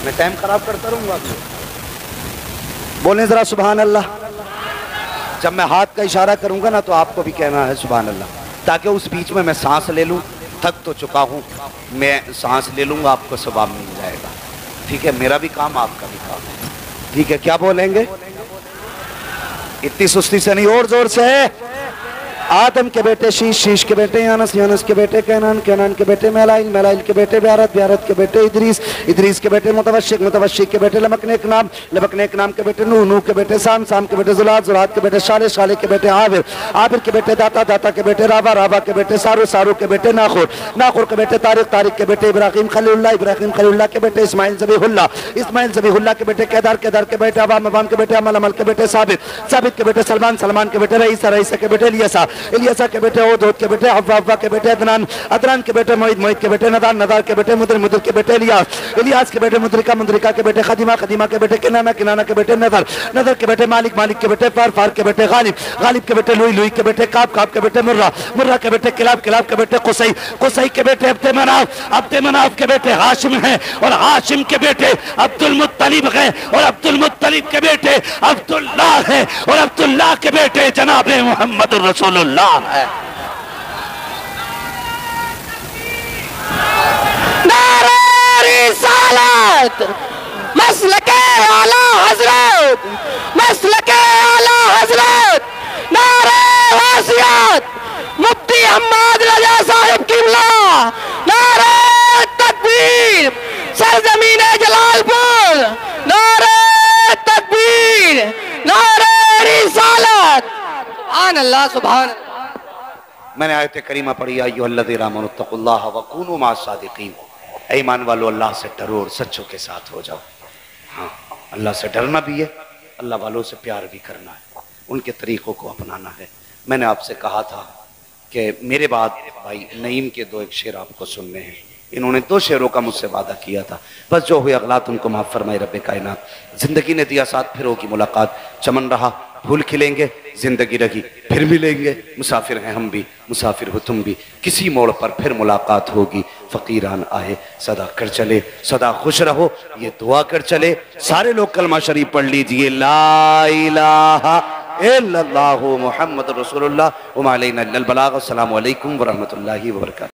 میں ٹائم خراب کرتا رہوں گا؟ بولیں ذرا سبحان اللہ. جب میں ہاتھ کا اشارہ کروں گا نا تو آپ کو بھی کہنا ہے سبحان اللہ، تاکہ اس بیچ میں سانس لے لوں. تھک تو چکا ہوں، میں سانس لے لوں گا، آپ کو ثواب مل جائے گا. ٹھیک ہے، میرا بھی کام آپ کا بھی کام ہے. ٹھیک ہے، کیا بولیں گے؟ اتنی سستی سے نہیں، اور زور سے. آدم کے بیٹے شیش، شیش کے بیٹے یانس، یانس کے بیٹے کینان، کینان کے بیٹے میلائل، میلائل کے بیٹے بیارت، بیارت کے بیٹے ادریس، ادریس کے بیٹے متوشق، متوشق کے بیٹے لمکنے نام، لمکنے نام کے بیٹے نوح، نوح کے بیٹے سام، سام کے بیٹے زلات، زلات کے بیٹے شالے، شالے کے بیٹے عابر، عابر کے بیٹے داتا، داتا کے بیٹے رابا، رابا کے بیٹے سارو، سارو کے بیٹے ناخور، ناخور کے بیٹے طارق، طارق کے بیٹے ابراہیم خلیل اللہ، ابراہیم خلیل اللہ کے بیٹے اسماعیل ذبیح اللہ، اسماعیل ذبیح اللہ کے بیٹے کیدار، کیدار کے بیٹے عوام، عوام کے بیٹے عمل، عمل کے بیٹے ثابت، ثابت کے بیٹے سلمان، سلمان کے بیٹے رئیسہ، رئیسہ کے بیٹے الیسا، الیسا کے بیٹے عود، عود کے بیٹے حوا، حوا کے بیٹے عدنان، عدنان کے بیٹے معید، معید کے بیٹے ندار، ندار کے بیٹے مدر، مدر کے بیٹے الیاس، الیاس کے بیٹے مدرکہ، مدرکہ کے بیٹے خدیمہ، خدیمہ کے بیٹے کنانہ، کنانہ کے بیٹے نظر، نظر کے بیٹے مالک، مالک کے بیٹے فار، فار کے بیٹے غالب، غالب کے بیٹے لوئی، لوئی کے بیٹے کعب، کعب کے بیٹے مرہ، مرہ کے بیٹے کلاب، کلاب کے بیٹے قصی، قصی کے بیٹے عبد مناف، عبد مناف کے بیٹے ہاشم ہیں، اور ہاشم کے بیٹے عبد المطلب ہیں، اور عبد المطلب کے بیٹے عبداللہ ہیں، اور عبداللہ کے بیٹے جناب محمد رسول اللہ ہیں. رسالت مسلک اعلی حضرت، مسلک اعلی حضرت، نعرہ واسعت مفتی حماد رضا صاحب قبلہ، نعرہ تکبیر سرزمین جلال پور، نعرہ تکبیر، نعرہ رسالت. سبحان اللہ، سبحان اللہ. میں نے آیت کریمہ پڑھی ایھا الذین آمنوا اتقوا اللہ وکونوا مع الصادقین. اے ایمان والو، اللہ سے ڈرو اور سچوں کے ساتھ ہو جاؤ. ہاں، اللہ سے ڈرنا بھی ہے، اللہ والوں سے پیار بھی کرنا ہے، ان کے طریقوں کو اپنانا ہے. میں نے آپ سے کہا تھا کہ میرے بعد بھائی نعیم کے دو ایک شعر آپ کو سننے ہیں. انہوں نے 2 شعروں کا مجھ سے وعدہ کیا تھا. بس جو ہوئے اغلاط ان کو معاف فرمائے رب کائنات. زندگی نے دیا ساتھ، پھر ہوگی ملاقات. چمن رہا پھول کھلیں گے، زندگی رہی پھر ملیں گے. مسافر ہیں ہم بھی، مسافر ہو تم بھی، کسی موڑ پر پھر ملاقات ہوگی. فقیران آئے صدا کر چلے، صدا خوش رہو یہ دعا کر چلے. سارے لوگ کلمہ شریف پڑھ لیجئے، لا الہ الا اللہ محمد رسول اللہ وما علینا الا البلاغ. السلام علیکم ورحمۃ اللہ وبرکاتہ.